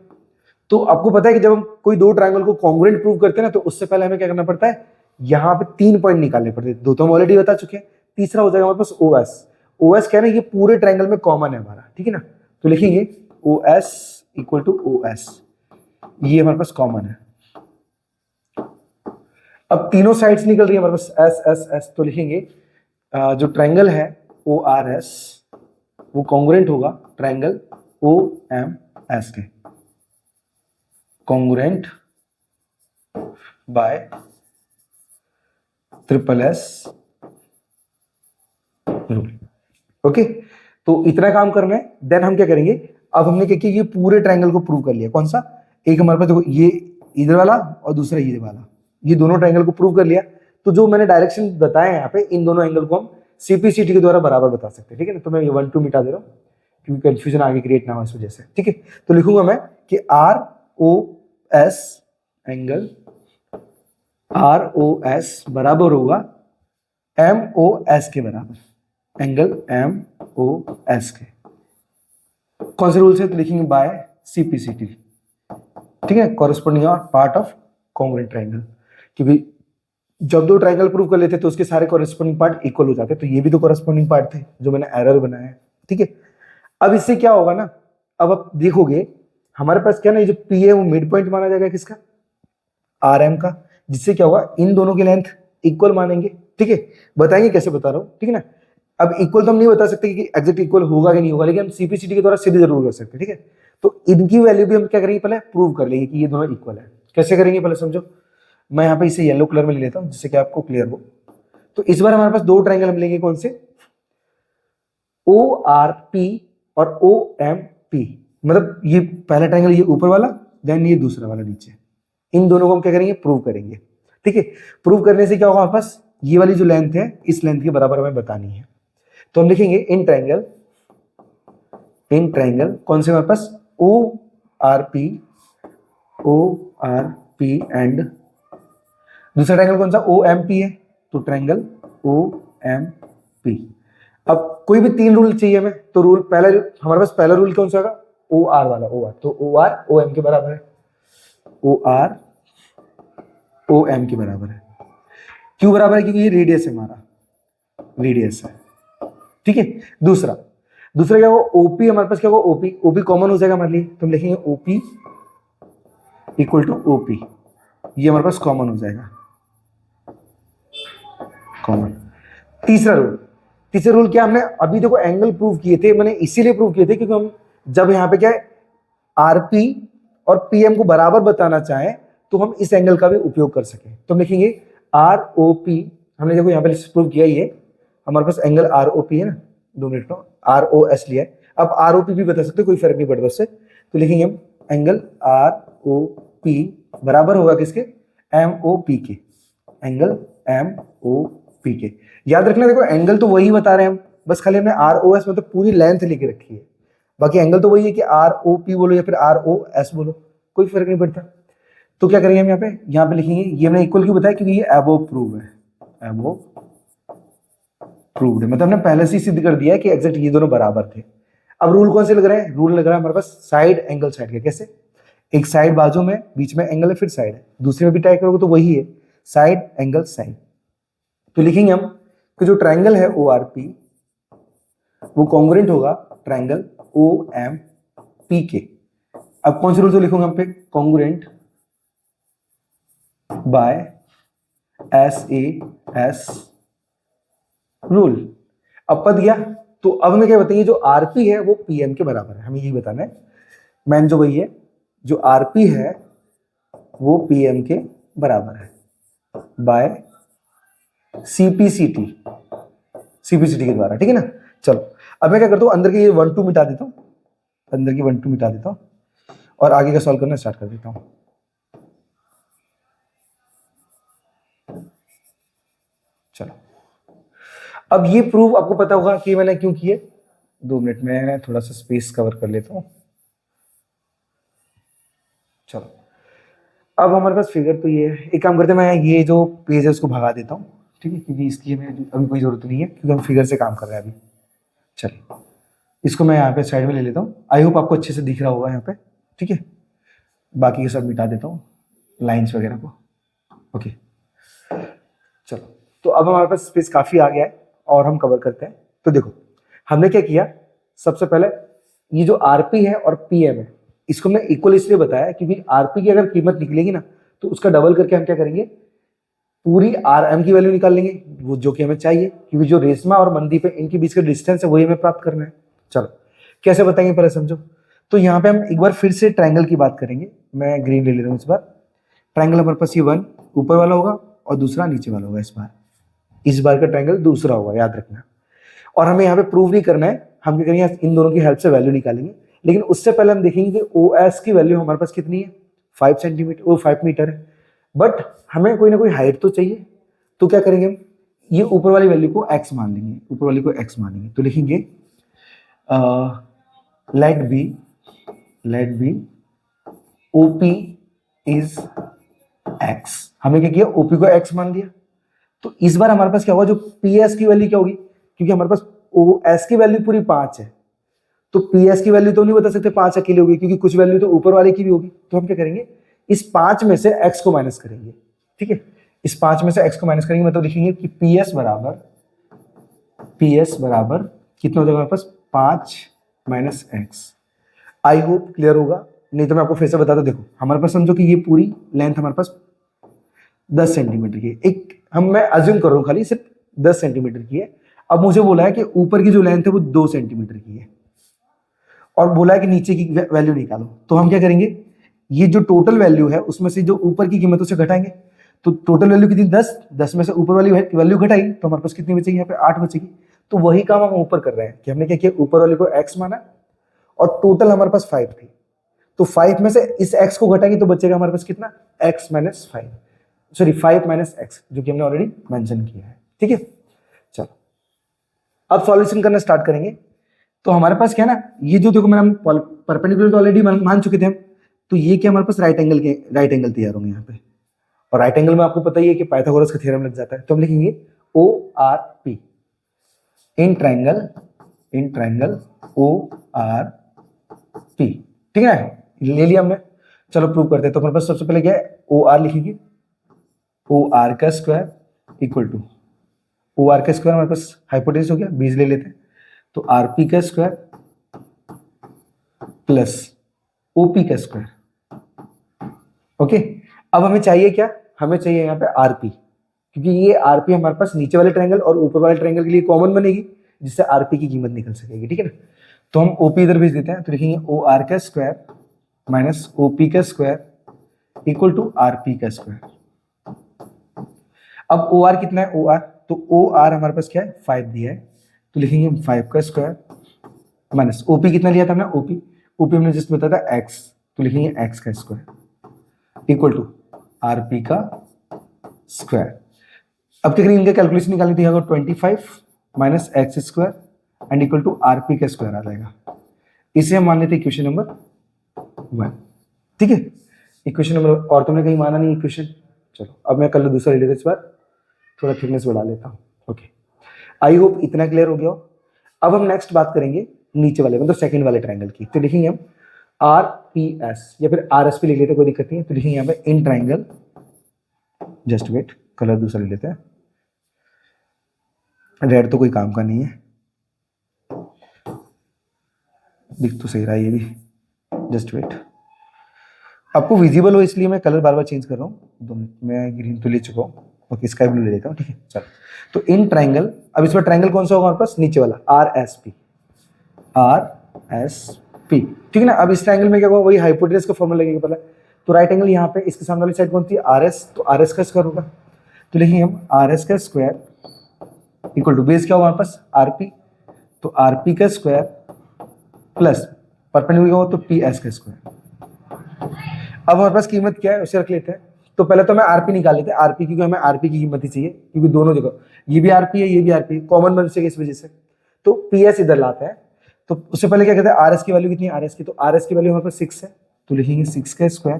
तो आपको पता है कि जब हम कोई दो ट्रायंगल को कॉन्ग्रुएंट प्रूव करते हैं ना, तो उससे पहले हमें क्या करना पड़ता है, यहाँ पे 3 पॉइंट निकालने पड़ते हैं। दो तो हम ऑलरेडी बता चुके हैं, तीसरा हो जाएगा हमारे पास ओ एस। ओ एस क्या है ना, ये पूरे ट्रायंगल में कॉमन है हमारा, ठीक है ना। तो लिखेंगे O S equal to O S, ये हमारे पास कॉमन है। अब तीनों साइड्स निकल रही है हमारे पास एस एस एस, तो लिखेंगे जो ट्रायंगल है ओ आर एस वो कॉन्ग्रुएंट होगा ट्रायंगल ओ एम एस के, congruent bye triple S rule. Okay, तो इतना काम करना है। देन हम क्या करेंगे, अब हमने क्या किया, ये पूरे ट्रायंगल को प्रूव कर लिया। कौन सा, एक हमारे पास देखो ये इधर वाला और दूसरा ये वाला, ये दोनों ट्रायंगल को प्रूव कर लिया। तो जो मैंने डायरेक्शन बताया यहाँ पे, इन दोनों एंगल को हम सीपीसीटी के द्वारा बराबर बता सकते हैं, ठीक है ना। तो मैं ये 1 2 मिटा दे रहा हूँ क्योंकि कंफ्यूजन आगे क्रिएट ना हो इस वजह से, ठीक है। तो लिखूंगा मैं कि R O S angle R O S बराबर होगा एम ओ एस के बराबर, एंगल एम ओ एस के। कौन से रूल से, तो लिखेंगे बाय सीपीसीटी, ठीक है, corresponding part of congruent triangle. क्योंकि जब दो ट्रायंगल प्रूव कर लेते तो उसके सारे कॉरेस्पॉन्डिंग पार्ट इक्वल हो जाते, तो ये भी तो कॉरेस्पॉन्डिंग पार्ट थे जो मैंने एरर बनाया है, ठीक है। अब इससे क्या होगा ना, अब आप देखोगे हमारे पास क्या ना, ये जो पी है वो मिड पॉइंट माना जाएगा किसका, आर एम का, जिससे क्या होगा, इन दोनों की लेंथ इक्वल मानेंगे, ठीक है। बताएंगे कैसे बता रहा हूं, ठीक है ना। अब इक्वल तो हम नहीं बता सकते कि एग्जैक्ट इक्वल होगा कि नहीं होगा, लेकिन हम सीपीसीटी के द्वारा सीधे जरूर कर सकते हैं, ठीक है। तो इनकी वैल्यू भी हम क्या करेंगे, पहले प्रूव कर लेंगे कि ये दोनों इक्वल है। कैसे करेंगे पहले समझो, मैं यहाँ पे इसे येलो कलर में ले लेता हूँ जिससे कि आपको क्लियर हो। तो इस बार हमारे पास दो ट्रायंगल मिलेंगे, कौन से, ओ आर पी और ओ एम पी, मतलब ये पहला ट्रायंगल ये ऊपर वाला, देन ये दूसरा वाला नीचे, इन दोनों को हम क्या करेंगे, प्रूव करेंगे, ठीक है। प्रूव करने से क्या होगा हमारे पास, ये वाली जो लेंथ है इस लेंथ के बराबर हमें बतानी है। तो हम लिखेंगे इन ट्रायंगल कौन से हमारे पास, ओ आर पी एंड दूसरा ट्रायंगल कौन सा, ओ एम पी है, तो ट्रायंगल ओ एम पी। अब कोई भी 3 रूल चाहिए हमें, तो रूल पहला, हमारे पास पहला रूल कौन सा होगा, ओ आर वाला, ओ आर, तो ओ आर ओ एम के बराबर है, ओ आर ओ एम के बराबर है। क्यों बराबर है, क्योंकि ये रेडियस है, हमारा रेडियस है, ठीक है। दूसरा क्या होगा, ओपी, हमारे पास क्या होगा, ओपी कॉमन हो जाएगा हमारे लिए, तो हम लिखेंगे ओपी इक्वल टू ओपी, ये हमारे पास कॉमन हो जाएगा, कॉमन। तीसरा रूल क्या, हमने अभी देखो एंगल प्रूव किए थे, मैंने इसीलिए प्रूव किए थे क्योंकि हम जब यहाँ पे क्या है आरपी और पीएम को बराबर बताना चाहें तो हम इस एंगल का भी उपयोग कर सकें। तो हम लिखेंगे आर ओ पी, हमने देखो यहाँ पे प्रूव किया, ये हमारे पास एंगल आर ओ पी है ना, 2 मिनट में आर ओ एस लिया है, अब आर ओ पी भी बता सकते, कोई फर्क नहीं पड़ता उससे। तो लिखेंगे हम एंगल आर ओ पी बराबर होगा किसके, एम ओ पी के, एंगल एम ओ पी के। याद रखना, देखो एंगल तो वही बता रहे हैं हम, बस खाली हमने आर ओ एस मतलब पूरी लेंथ लेके रखी है, बाकी एंगल तो वही है कि आर ओ पी बोलो या फिर आर ओ एस बोलो, कोई फर्क नहीं पड़ता। तो क्या करेंगे हम यहाँ पे लिखेंगे, ये हमने इक्वल क्यों बताया, क्योंकि ये अबोव प्रूव है, अबोव प्रूव्ड है, मतलब हमने पहले से ही सिद्ध कर दिया है कि एग्जैक्ट ये दोनों बराबर थे। अब रूल कौन से लग रहे हैं, रूल लग रहा है हमारे पास साइड एंगल साइड के। कैसे, एक साइड बाजू में, बीच में एंगल है, फिर साइड है, दूसरे में भी ट्राई करोगे तो वही है, साइड एंगल साइड। तो लिखेंगे हम कि जो ट्रायंगल है ओ आर पी वो कॉन्ग्रुएंट होगा ट्रायंगल ओ एम पी के। अब कौन से रूल से लिखूंगा हम पे, congruent by S A S rule. अब पद गया, तो अब हमें क्या बताइए, जो आरपी है वो पीएम के बराबर है, हमें यही बताना है। मैंने जो वही है, जो आरपी है वो पीएम के बराबर है बाय सीपीसीटी, सीपीसीटी के द्वारा, ठीक है ना। चलो अब मैं क्या करता हूं, अंदर की ये 1 2 मिटा देता हूं, अंदर की 1 2 मिटा देता हूं और आगे का सॉल्व करना स्टार्ट कर देता हूं। चलो अब ये प्रूव आपको पता होगा कि मैंने क्यों किए। 2 मिनट में थोड़ा सा स्पेस कवर कर लेता हूं। चलो अब हमारे पास फिगर तो ये है, एक काम करते हैं, मैं ये जो पेज है उसको भगा देता हूँ, ठीक है, क्योंकि इसकी हमें अभी कोई जरूरत नहीं है, क्योंकि हम फिगर से काम कर रहे हैं अभी। चलिए इसको मैं यहाँ पे साइड में ले लेता हूँ, आई होप आपको अच्छे से दिख रहा होगा यहाँ पे, ठीक है। बाकी ये सब मिटा देता हूँ, लाइन्स वगैरह को। ओके चलो, तो अब हमारे पास स्पेस काफी आ गया है और हम कवर करते हैं। तो देखो हमने क्या किया, सबसे पहले ये जो आरपी है और पीएम है इसको हमने इक्वल इसलिए बताया क्योंकि आरपी की अगर कीमत निकलेगी ना तो उसका डबल करके हम क्या करेंगे, पूरी आरएम की वैल्यू निकाल लेंगे, वो जो कि हमें चाहिए, क्योंकि जो रेशमा और मंदीप है इनके बीच का डिस्टेंस है वही हमें प्राप्त करना है। चलो कैसे बताएंगे पहले समझो। तो यहाँ पे हम एक बार फिर से ट्रायंगल की बात करेंगे, मैं ग्रीन ले लेता हूँ इस बार। ट्रायंगल हमारे पास ये 1 ऊपर वाला होगा और दूसरा नीचे वाला होगा। इस बार का ट्रायंगल दूसरा होगा, याद रखना। और हमें यहाँ पे प्रूव नहीं करना है, हम क्या करेंगे, इन दोनों की हेल्प से वैल्यू निकालेंगे। लेकिन उससे पहले हम देखेंगे कि ओ एस की वैल्यू हमारे पास कितनी है, 5 सेंटीमीटर, वो 5 मीटर है। बट हमें कोई ना कोई हाइट तो चाहिए, तो क्या करेंगे हम, ये ऊपर वाली वैल्यू को x मान लेंगे, ऊपर वाली को x मान लेंगे। तो लिखेंगे let be OP is x। हमने क्या किया, ओपी को x मान दिया। तो इस बार हमारे पास क्या होगा, जो पी एस की वैल्यू क्या होगी, क्योंकि हमारे पास ओ एस की वैल्यू पूरी 5 है, तो पी एस की वैल्यू तो नहीं बता सकते 5 अकेले होगी, क्योंकि कुछ वैल्यू तो ऊपर वाले की भी होगी। तो हम क्या करेंगे, इस 5 में से x को माइनस करेंगे, ठीक है। इस 5 में से x को माइनस करेंगे, मतलब लिखेंगे कि पी एस बराबर कितना हो जाएगा हमारे पास, 5 minus x. I hope clear होगा, नहीं तो मैं आपको फिर से बता दूं। देखो हमारे पास समझो कि ये पूरी लेंथ हमारे पास 10 सेंटीमीटर की है, एक मैं अज्यूम कर रहा हूँ खाली सिर्फ 10 सेंटीमीटर की है। अब मुझे बोला है कि ऊपर की जो लेंथ है वो 2 सेंटीमीटर की है और बोला है कि नीचे की वैल्यू निकालो। तो हम क्या करेंगे, ये जो टोटल वैल्यू है उसमें से जो ऊपर की कीमत उसे घटाएंगे। तो टोटल वैल्यू कितनी, 10 में से ऊपर वाली वैल्यू घटाई तो हमारे पास कितनी बचेगी, यहाँ पे 8 बचेगी। तो वही काम हम ऊपर कर रहे हैं कि हमने क्या किया, ऊपर वाले को x माना और टोटल हमारे पास 5 थी, तो 5 में से इस x को घटाएंगे तो बचेगा हमारे पास कितना, x minus 5, sorry 5 minus x, जो कि हमने ऑलरेडी मेंशन किया है, ठीक है। चलो अब सॉल्यूशन करना स्टार्ट करेंगे। तो हमारे पास क्या है ना, ये जो देखो मैंने परपेंडिकुलर तो ऑलरेडी मान चुके थे हम, तो ये क्या हमारे पास राइट एंगल तैयार होंगे यहाँ पे। और राइट एंगल में आपको पता ही है कि पाइथागोरस का थ्योरम लग जाता है। तो हम लिखेंगे O R P in triangle O R P, ठीक है, ले लिया हमने। चलो प्रूव करते हैं। तो हमारे पास सबसे पहले क्या है, ओ आर लिखेंगे, ओ आर का square equal to, O R का स्क्वायर हमारे पास हाइपोटेन्यूस हो गया, 20 ले लेते हैं, तो आर पी का स्क्वायर प्लस ओपी का स्क्वायर। ओके अब हमें चाहिए क्या, हमें चाहिए यहाँ पे आरपी, क्योंकि ये आरपी हमारे पास नीचे वाले ट्रायंगल और ऊपर वाले ट्रायंगल के लिए कॉमन बनेगी, जिससे आरपी की कीमत निकल सकेगी, ठीक है ना। तो हम ओपी इधर भेज देते हैं, तो लिखेंगे ओ आर का स्क्वायर माइनस ओपी का स्क्वायर इक्वल टू आरपी का स्क्वायर। अब ओ आर कितना है, ओ आर, तो ओ आर हमारे पास क्या है, 5 दिया है, तो लिखेंगे 5 का स्क्वायर माइनस ओपी कितना लिया था हमने, ओपी हमने जस्ट बताया था एक्स, तो लिखेंगे एक्स का स्क्वायर इक्वल टू आरपी का स्क्वायर। अब क्या करेंगे, इनका कैलकुलेशन निकालनी थी, अगर 25 minus x square and equal to RP का स्क्वायर आ जाएगा। इसे हम मान लेते हैं इक्वेशन नंबर 1, ठीक है। इक्वेशन नंबर, और तुमने कहीं माना नहीं इक्वेशन। चलो अब मैं कर लो दूसरा ले लेता, इस बार थोड़ा थिकनेस बढ़ा लेता हूँ। ओके आई होप इतना क्लियर हो गया हो। अब हम नेक्स्ट बात करेंगे नीचे वाले, मतलब सेकंड वाले ट्रायंगल की। तो लिखेंगे हम आर पी एस या फिर आर एस पी लिख लेते हैं, कोई दिक्कत नहीं है। तो लिखेंगे यहाँ पे in triangle, just wait, colour दूसरा ले लेते हैं, रेड तो कोई काम का नहीं है। दिख तो सही रहा है ये भी, जस्ट वेट, आपको विजिबल हो इसलिए मैं कलर बार बार चेंज कर रहा हूँ। मैं ग्रीन तो ले चुका हूँ, ओके स्काई ब्लू ले लेता हूँ, ठीक है। चलो, तो इन ट्राइंगल, अब इसमें ट्राइंगल कौन सा होगा हमारे पास, नीचे वाला RSP, RSP, ठीक है ना। अब इस ट्राइंगल में क्या होगा, वही हाइपोटेनस का फॉर्मूला लगेगा पहले। तो राइट एंगल यहाँ पे, इसके सामने वाली साइड कौन थी, RS, तो RS का स्क्वायर होगा। तो लिखेंगे हम RS का स्क्वायर इक्वल टू बेस क्या होगा हमारे पास RP, तो RP का स्क्वायर प्लस परपेंडिकुलर हो तो PS का स्क्वायर। अब हमारे पास कीमत क्या है उसे रख लेते हैं। तो पहले तो हमें RP निकाल लेते हैं, RP क्योंकि हमें RP की कीमत ही चाहिए, क्योंकि दोनों जगह ये भी RP है ये भी RP है, कॉमन बन सके इस वजह से। तो PS इधर लाते हैं, तो उससे पहले क्या कहते हैं, RS की वैल्यू कितनी है, RS की, तो RS की वैल्यू हमारे पास 6 है, तो लिखेंगे 6 का स्क्वायर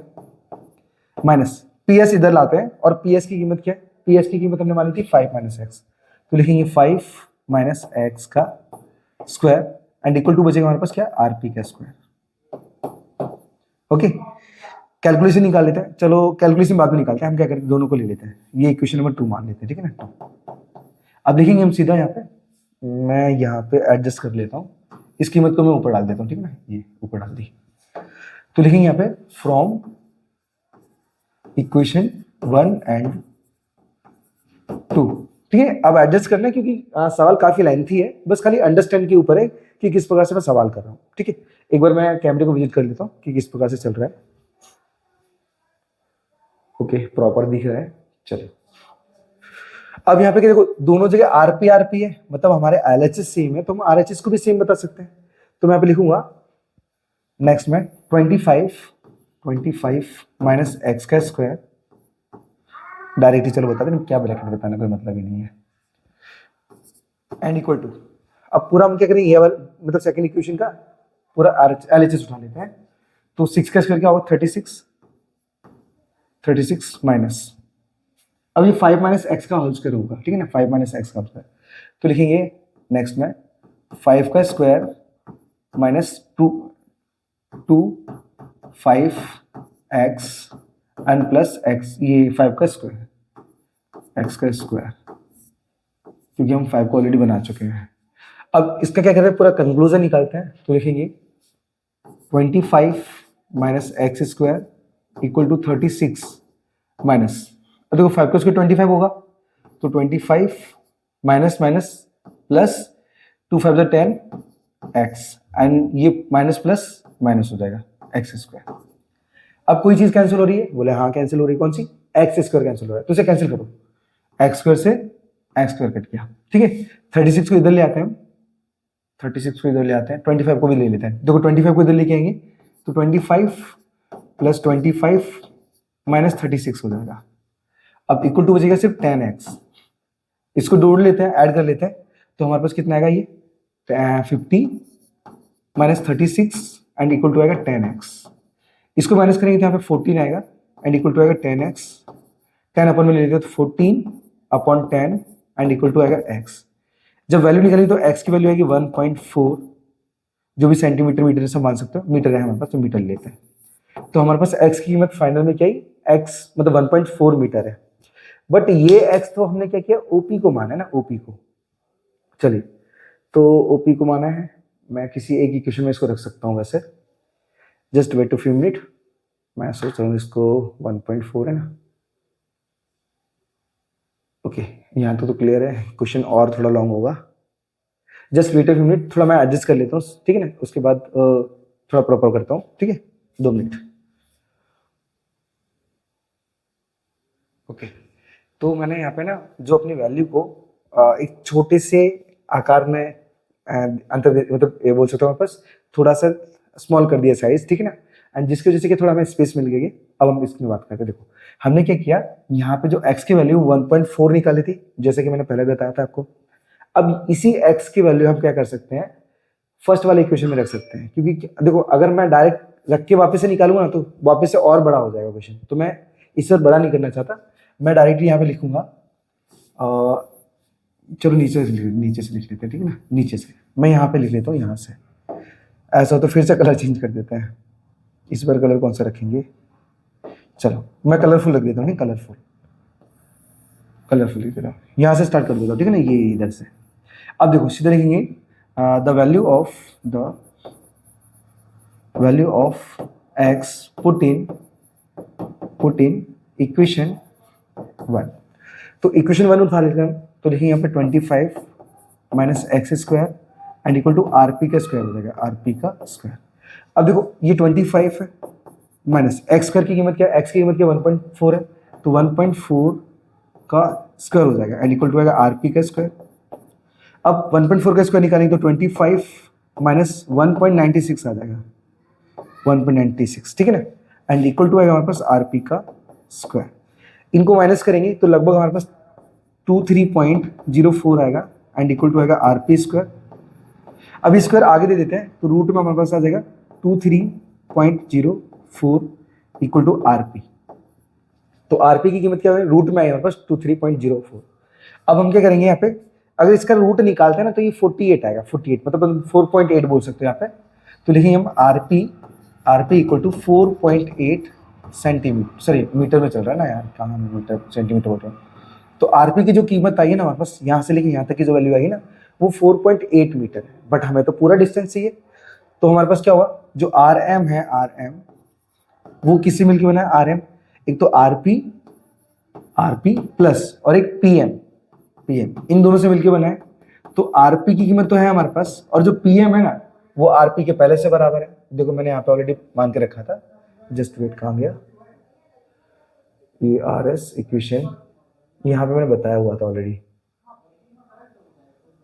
माइनस PS इधर लाते हैं, और PS की कीमत क्या है, PS की कीमत हमने मानी थी 5 माइनस एक्स, तो लिखेंगे 5 माइनस एक्स का स्क्वायर एंड इक्वल टू बचेगा हमारे पास क्या, RP का स्क्वायर। ओके, कैलकुलेशन निकाल लेते हैं, चलो कैलकुलेशन बाद में निकालते हैं, हम क्या करते हैं दोनों को ले लेते हैं, ये इक्वेशन नंबर 2 मान लेते हैं, ठीक है ना। अब लिखेंगे हम सीधा यहाँ पे, मैं यहाँ पे एडजस्ट कर लेता हूँ, इस कीमत को मैं ऊपर डाल देता हूँ, ठीक है ना, ये ऊपर डाल दी। तो लिखेंगे यहाँ पे फ्रॉम इक्वेशन 1 एंड 2, ठीक है। अब एडजस्ट करना है क्योंकि सवाल काफी लेंथी है, बस खाली अंडरस्टैंड के ऊपर है कि किस प्रकार से मैं सवाल कर रहा हूँ, ठीक है। एक बार मैं कैमरे को विजिट कर लेता हूँ कि किस प्रकार से चल रहा है। ओके, प्रॉपर दिख रहा है, चलो। अब यहाँ पे देखो दोनों जगह RP है, मतलब हमारे LHS सेम है, तो हम RHS को भी सेम बता सकते हैं। तो मैं यहाँ पे लिखूंगा नेक्स्ट में 25 माइनस एक्स का स्क्वायर, डायरेक्टली चलो बता दें, क्या ब्रैकेट बताने कोई मतलब ही नहीं है, एंड इक्वल टू, अब पूरा हम क्या करेंगे, ये वाला मतलब सेकंड इक्वेशन का पूरा LHS उठा लेते हैं। तो 6 का स्क्वायर क्या होगा, 36 माइनस, अब ये 5 माइनस एक्स का होल स्क्वायर होगा, ठीक है ना, 5 माइनस एक्स का होल स्क्वायर। तो लिखेंगे नेक्स्ट में 5 का square minus 5 x and plus x, ये 5 का स्क्वायर, एक्स का स्क्वायर, क्योंकि हम 5 को ऑलरेडी बना चुके हैं। अब इसका क्या करते हैं, पूरा कंक्लूजन निकालते हैं। तो लिखेंगे 25 minus x square equal to 36 minus, देखो 5 का स्क्वायर 25 होगा, तो 25 minus minus plus 2 5 10 X, and ये माइनस प्लस माइनस हो जाएगा एक्स स्क्वायर। अब कोई चीज कैंसिल हो रही है, बोले हाँ कैंसिल हो रही है, कौन सी, एक्स स्क्वायर कैंसिल हो रहा है, तो इसे कैंसिल करो, एक्स स्क्वायर से एक्स स्क्वायर कट गया, ठीक है। 36 को इधर ले आते हैं हम, 36 को इधर ले आते हैं, 25 को भी ले लेते हैं, देखो 25 को इधर लेके आएंगे तो 25 प्लस 25 माइनस 36 हो जाएगा। अब इक्वल टू बचेगा सिर्फ 10x, इसको जोड़ लेते हैं, ऐड कर लेते हैं, तो हमारे पास कितना आएगा, ये 50 माइनस 36 एंड इक्वल टू आएगा 10x। इसको माइनस करेंगे तो यहाँ पे 14 आएगा एंड इक्वल टू आएगा 10x, 10 अपन में ले लेते हैं तो 14 अपॉन 10 एंड इक्वल टू आएगा x। जब वैल्यू निकालेंगे तो x की वैल्यू आएगी 1.4, जो भी सेंटीमीटर मीटर से मान सकते हो, मीटर है हमारे पास तो मीटर लेते हैं। तो हमारे पास x की कीमत फाइनल में क्या है, x मतलब 1.4 मीटर है, बट ये x तो हमने क्या किया, OP को माना है ना, OP को। चलिए, तो OP को माना है, मैं किसी एक इक्वेशन में इसको रख सकता हूँ वैसे, just wait two few minute, मैं सोच रहा हूँ इसको 1.4 है ना, ओके यहाँ तो क्लियर है, क्वेश्चन और थोड़ा लॉन्ग होगा, just wait a few minute, थोड़ा मैं एडजस्ट कर लेता हूँ, ठीक है ना, उसके बाद थोड़ा प्रॉपर करता हूँ, ठीक है, 2 मिनट। ओके, तो मैंने यहाँ पे ना जो अपनी वैल्यू को एक छोटे से आकार में अंतर, मतलब ये बोल सकता हूँ बस थोड़ा सा स्मॉल कर दिया साइज, ठीक है ना, एंड जिसकी वजह से कि थोड़ा हमें स्पेस मिल गई। अब हम इसकी बात करते हैं, देखो हमने क्या किया, यहाँ पे जो x की वैल्यू 1.4 निकाली थी, जैसे कि मैंने पहले बताया था आपको। अब इसी x की वैल्यू हम क्या कर सकते हैं, फर्स्ट वाले इक्वेशन में रख सकते हैं, क्योंकि देखो अगर मैं डायरेक्ट रख के वापस से निकालूंगा ना तो वापस से और बड़ा हो जाएगा क्वेश्चन, तो मैं इस बार बड़ा नहीं करना चाहता, मैं डायरेक्टली यहाँ पे लिखूंगा, चलो नीचे से लिख लेते हैं, ठीक है ना, नीचे से मैं यहाँ पे लिख लेता हूँ, यहाँ से ऐसा हो तो फिर से कलर चेंज कर देते हैं, इस बार कलर कौन सा रखेंगे, चलो मैं कलरफुल रख देता हूँ, कलरफुल लिख देता हूँ, यहाँ से स्टार्ट कर देता हूँ, ठीक है ना, ये इधर से। अब देखो सीधे लिखेंगे the value of the value of x put in equation 1। तो इक्वेशन 1 उठा लेते हैं हम, तो लिखेंगे यहाँ पे 25 minus x square and equal to R P का स्क्वायर हो जाएगा, आर पी का स्क्वायर। अब देखो ये 25 है माइनस एक्स स्क्वायर की कीमत क्या है, एक्स की कीमत क्या 1.4 है, तो 1.4 का स्क्वायर हो जाएगा एंड इक्वल टू आएगा आर पी का स्क्वायर। अब 1.4 का स्क्वायर निकालेंगे तो 25 माइनस 1.96 आ जाएगा, 1.96, ठीक है ना, एंड इक्वल टू आएगा हमारे पास आर पी का स्क्वायर। इनको माइनस करेंगे तो लगभग हमारे पास 23.04 आएगा एंड इक्वल टू आएगा आर पी स्क्वायर। अब स्क्वायर आगे दे देते हैं तो रूट में हमारे पास आ जाएगा 23.04 इक्वल टू आर पी। तो आर पी की कीमत क्या है, रूट में आई हमारे पास 23.04। अब हम क्या करेंगे यहाँ पे, अगर इसका रूट निकालते हैं ना तो ये 48 आएगा, 48 मतलब 4.8 बोल सकते हो यहाँ पे। तो लिखेंगे हम R P equal to 4.8 centimetre, sorry metre में चल रहा है ना यार, कहाँ मीटर सेंटीमीटर बोल रहे हैं। तो आर पी की जो कीमत आई है ना हमारे पास, यहाँ से लेके यहाँ तक की जो वैल्यू आई ना वो 4.8 मीटर है, बट हमें तो पूरा डिस्टेंस चाहिए। तो हमारे पास क्या हुआ, जो आर एम है, आर एम वो किससे मिलकर बना है, आर एम, एक तो आर पी प्लस और एक पी एम, इन दोनों से मिलकर बना है। तो आर पी की कीमत तो है हमारे पास, और जो पी एम है ना वो आर पी के पहले से बराबर है। देखो मैंने यहाँ पे ऑलरेडी मान के रखा था, जस्ट वेट, कहाँ गया ये आर एस इक्वेशन, यहाँ पे मैंने बताया हुआ था ऑलरेडी,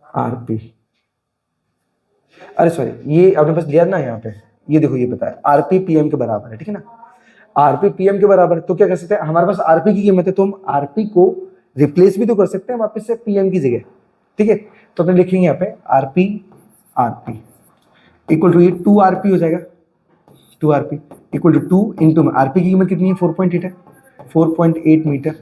आर पी, अरे सॉरी ये आपने बस लिया ना यहाँ पे, ये देखो ये बताया आर पी पी एम के बराबर है, ठीक है ना, आर पी पी एम के बराबर है। तो क्या कर सकते हैं, हमारे पास आर पी की कीमत है तो हम आर पी को रिप्लेस भी तो कर सकते हैं वापस से पी एम की जगह, ठीक है। तो अपने लिखेंगे यहाँ पे आर पी इक्वल टू ये 2 आर पी हो जाएगा, 2 R P equal to 2 into में आर पी की कीमत कितनी है 4.8 है, 4.8 मीटर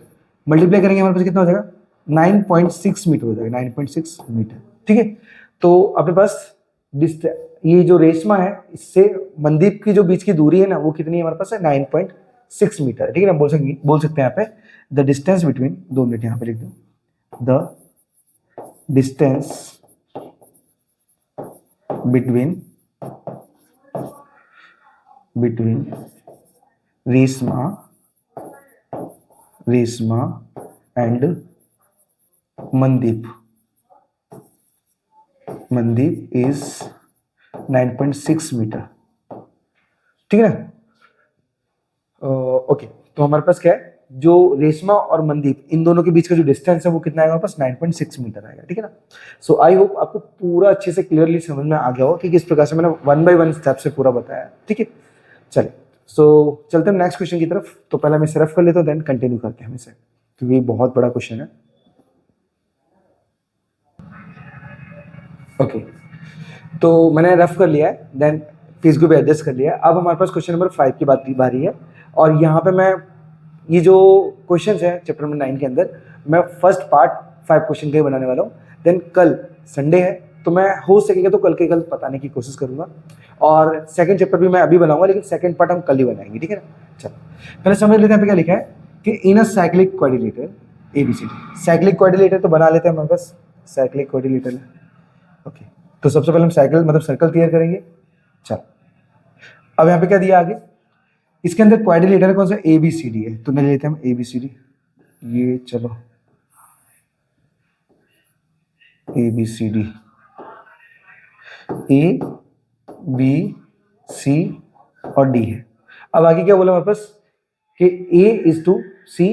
मल्टीप्लाई करेंगे हमारे पास कितना हो जाएगा 9.6 मीटर हो जाएगा, 9.6 मीटर, ठीक है। तो अपने पास ये जो रेशमा है इससे मनदीप की जो बीच की दूरी है ना वो कितनी है हमारे पास है 9.6 मीटर, ठीक है ना। बोल सकते हैं यहाँ पे द डिस्टेंस बिटवीन, 2 मिनट यहाँ पे लिख दो, the distance between Reshma and Mandeep is 9.6 metre, ठीक है ना। ओके, तो हमारे पास क्या है, जो रेशमा और मनदीप इन दोनों के बीच का जो डिस्टेंस है वो कितना आएगा हमारे पास 9.6 मीटर आएगा, ठीक है ना। सो आई होप आपको पूरा अच्छे से क्लियरली समझ में आ गया हो कि किस प्रकार से मैंने 1 बाय 1 स्टेप से पूरा बताया, ठीक है। चलिए सो चलते हैं नेक्स्ट क्वेश्चन की तरफ। तो पहले मैं सिर्फ कर लेता हूँ, देन कंटिन्यू करते हैं हम इसे, क्योंकि बहुत बड़ा क्वेश्चन है। ओके, तो मैंने रफ कर लिया है, देन पेज को भी एडजस्ट कर लिया है। अब हमारे पास क्वेश्चन नंबर 5 की बात बारी है, और यहाँ पे मैं ये जो क्वेश्चंस है चैप्टर नंबर 9 के अंदर मैं फर्स्ट पार्ट 5 क्वेश्चन का ही बनाने वाला हूँ। देन कल संडे है तो मैं हो सकेगा तो कल बताने की कोशिश करूँगा, और सेकंड चैप्टर भी मैं अभी बनाऊंगा, लेकिन सेकंड पार्ट हम कल ही बनाएंगे, ठीक है ना। चलो पहले समझ लेते हैं पे क्या लिखा है कि in a cyclic quadrilateral ABCD, cyclic quadrilateral तो बना लेते हैं हमारे पास, साइक्लिक क्वाड्रिलेटरल है। ओके, तो सबसे पहले हम साइकिल मतलब सर्कल क्लियर करेंगे। चलो अब यहाँ पे क्या दिया आगे, इसके अंदर क्वाड्रिलेटर कौन सा ABCD है, तो ले लेते हैं हम ABCD, ये चलो ABCD A B C और D है। अब आगे क्या बोला हमारे पास कि A is to C,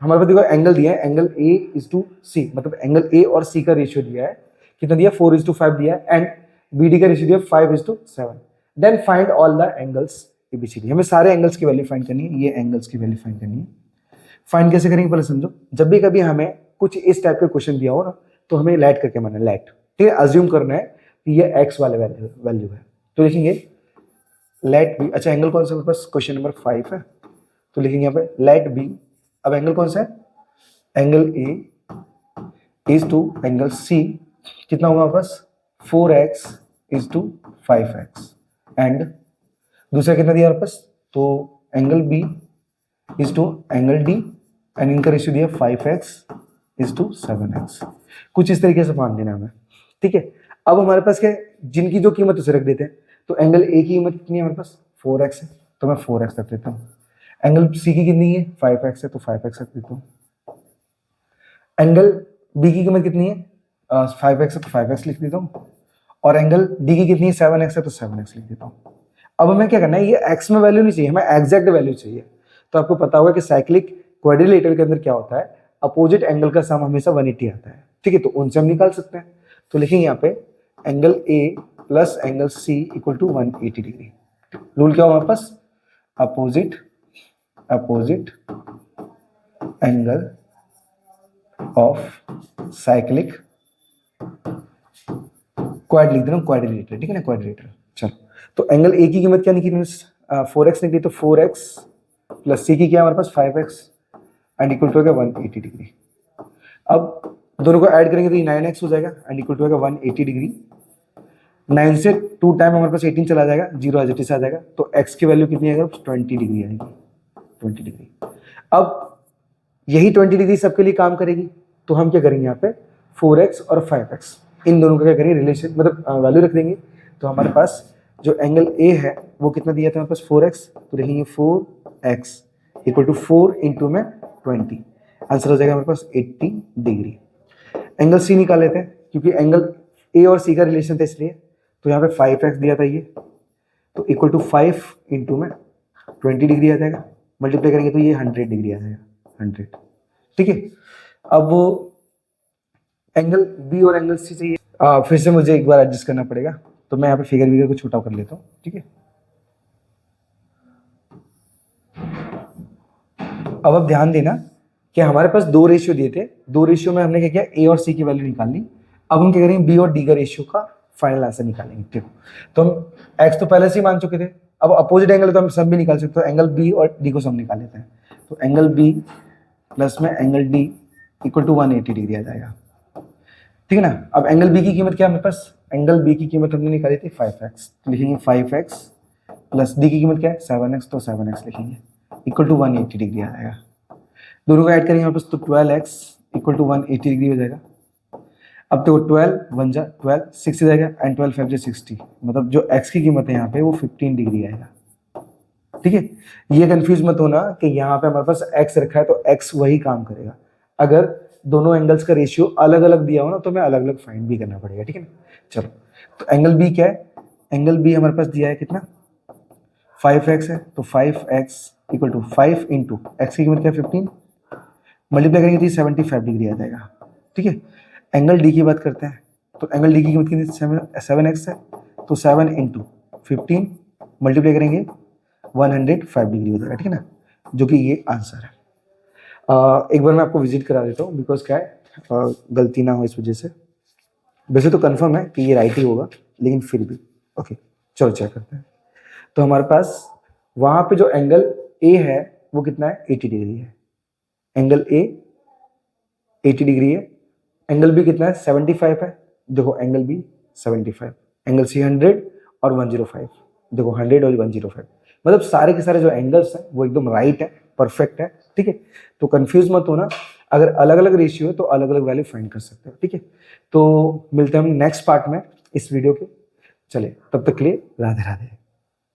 हमारे पास देखो एंगल दिया है, angle A is to C, मतलब एंगल A और C का रेशियो दिया है, कितना दिया 4:5 दिया है, एंड BD का रेशियो दिया 5:7। Then find all the angles ABCD, हमें सारे एंगल्स की वैल्यू फाइंड करनी है, ये एंगल्स की वैल्यू फाइंड करनी है। फाइंड कैसे करेंगे पहले समझो, जब भी कभी हमें कुछ इस टाइप का क्वेश्चन दिया हो ना तो हमें लेट करके मानना है, लेट, ठीक है, अज्यूम करना है कि ये x वाले वैल्यू है, तो लिखेंगे लेट बी, अच्छा एंगल कौन सा है पास, क्वेश्चन नंबर 5 है, तो लिखेंगे यहाँ पे लेट बी। अब एंगल कौन सा है, angle A is to angle C, कितना होगा पास 4x is to 5x, and दूसरा कितना दिया पास, तो angle B is to angle D, and इनका रेशियो दिया 5x इज टू 7x। कुछ इस तरीके से मान देना हमें, ठीक है। अब हमारे पास क्या है, जिनकी जो कीमत उसे रख देते हैं, तो एंगल ए की कीमत कितनी है हमारे पास 4x है, तो मैं 4x रख देता हूँ। एंगल सी की कितनी है 5x है, तो 5x रख देता हूँ। एंगल बी की कीमत कितनी है 5x है, तो 5x लिख देता हूँ। और एंगल डी की कितनी है 7x है, तो 7x लिख देता हूँ। अब हमें क्या करना है, ये x में वैल्यू नहीं चाहिए, हमें एग्जैक्ट वैल्यू चाहिए। तो आपको पता होगा कि साइक्लिक क्वाड्रिलेटरल के अंदर क्या होता है, अपोजिट एंगल का सम हमेशा 180 आता है, ठीक है। तो उनसे हम निकाल सकते हैं। तो लिखेंगे यहाँ पे angle A plus angle C equal to 180 degree. Rule क्या हो हमारे पास, opposite angle of cyclic quad लिख दे रहा हूँ, क्वाड्रिलेटरल, ठीक है ना, क्वाड्रिलेटरल। चलो, तो एंगल ए की कीमत क्या निकली, 4x निकली, तो 4x प्लस सी की क्या हमारे पास 5x एंड इक्वल टू हो गया 180 डिग्री। अब दोनों को ऐड करेंगे तो ये 9x हो जाएगा एंड इक्वल टू होगा 180 डिग्री। 9 से 2 टाइम हमारे पास 18 चला जाएगा, 0 एज इट इज आ जाएगा, तो x की वैल्यू कितनी आएगा 20 डिग्री आएगी, 20 डिग्री। अब यही 20 डिग्री सबके लिए काम करेगी, तो हम क्या करेंगे यहाँ पे 4x और 5x इन दोनों का क्या करेंगे रिलेशन, मतलब वैल्यू रख देंगे। तो हमारे पास जो एंगल ए है वो कितना दिया था हमारे पास 4x, तो लिखेंगे 4x इक्वल टू 4 इंटू में 20, आंसर हो जाएगा हमारे पास 80 डिग्री। एंगल सी निकाल लेते हैं, क्योंकि एंगल ए और सी का रिलेशन था इसलिए। तो यहाँ पे 5x दिया था ये, तो इक्वल टू 5 इंटू में 20 डिग्री आ जाएगा, मल्टीप्लाई करेंगे तो ये 100 डिग्री आ जाएगा, 100, ठीक है। अब वो एंगल बी और एंगल सी चाहिए, फिर से मुझे एक बार एडजस्ट करना पड़ेगा, तो मैं यहाँ पे फिगर को छोटा कर लेता हूँ, ठीक है। अब आप ध्यान देना कि हमारे पास 2 रेशियो दिए थे, 2 रेशियो में हमने क्या किया, ए और सी की वैल्यू निकाल ली। अब हम क्या करेंगे, बी और डी का रेशियो का फाइनल आंसर निकालेंगे। देखो, तो हम एक्स तो पहले से ही मान चुके थे, अब अपोजिट एंगल तो हम सम भी निकाल सकते हो, एंगल बी और डी को सम निकाल लेते हैं। तो एंगल बी प्लस में angle D equal to 180 degree आ जाएगा, ठीक है ना। अब एंगल बी की कीमत क्या है हमारे पास, एंगल बी की कीमत हमने निकाली थी 5x, तो लिखेंगे 5x प्लस डी की कीमत क्या है 7x, तो 7x लिखेंगे इक्वल टू 180 डिग्री आ जाएगा। दोनों को ऐड करेंगे हमारे पास, तो 12x इक्वल टू 180 डिग्री हो जाएगा। अब तो 12 1 जा 12 6 जाएगा एंड 12 5 जा 60, मतलब जो x की कीमत है यहाँ पे वो 15 डिग्री आएगा, ठीक है। ये कंफ्यूज मत होना कि यहाँ पे हमारे पास x रखा है तो x वही काम करेगा, अगर दोनों एंगल्स का रेशियो अलग अलग दिया हो ना तो हमें अलग अलग फाइंड भी करना पड़ेगा, ठीक है ना। चलो, तो एंगल बी क्या है, एंगल बी हमारे पास दिया है कितना 5x है, तो 5x equal to 5 into x की कीमत क्या है 15, मल्टीप्लाई करेंगे तो ये 75 डिग्री आ जाएगा, ठीक है। एंगल डी की बात करते हैं, तो एंगल डी की कीमत कितनी 7x है, तो 7 इंटू 15 मल्टीप्लाई करेंगे 105 डिग्री हो जाएगा, ठीक है ना, जो कि ये आंसर है। एक बार मैं आपको विजिट करा देता हूँ, बिकॉज क्या है गलती ना हो इस वजह से। वैसे तो कंफर्म है कि ये राइट ही होगा, लेकिन फिर भी ओके, चलो चेक करते हैं। तो हमारे पास वहाँ पे जो एंगल ए है वो कितना है 80 डिग्री है, एंगल ए 80 डिग्री है, एंगल बी कितना है 75 है, देखो एंगल बी 75, एंगल सी 100 और 105, देखो 100 और 105, मतलब सारे के सारे जो एंगल्स हैं वो एकदम राइट है, परफेक्ट है, ठीक है। तो कंफ्यूज मत होना, अगर अलग अलग रेशियो है तो अलग अलग वैल्यू फाइंड कर सकते हो, ठीक है। तो मिलते हैं हम नेक्स्ट पार्ट में इस वीडियो के, चले तब तक के लिए राधे राधे।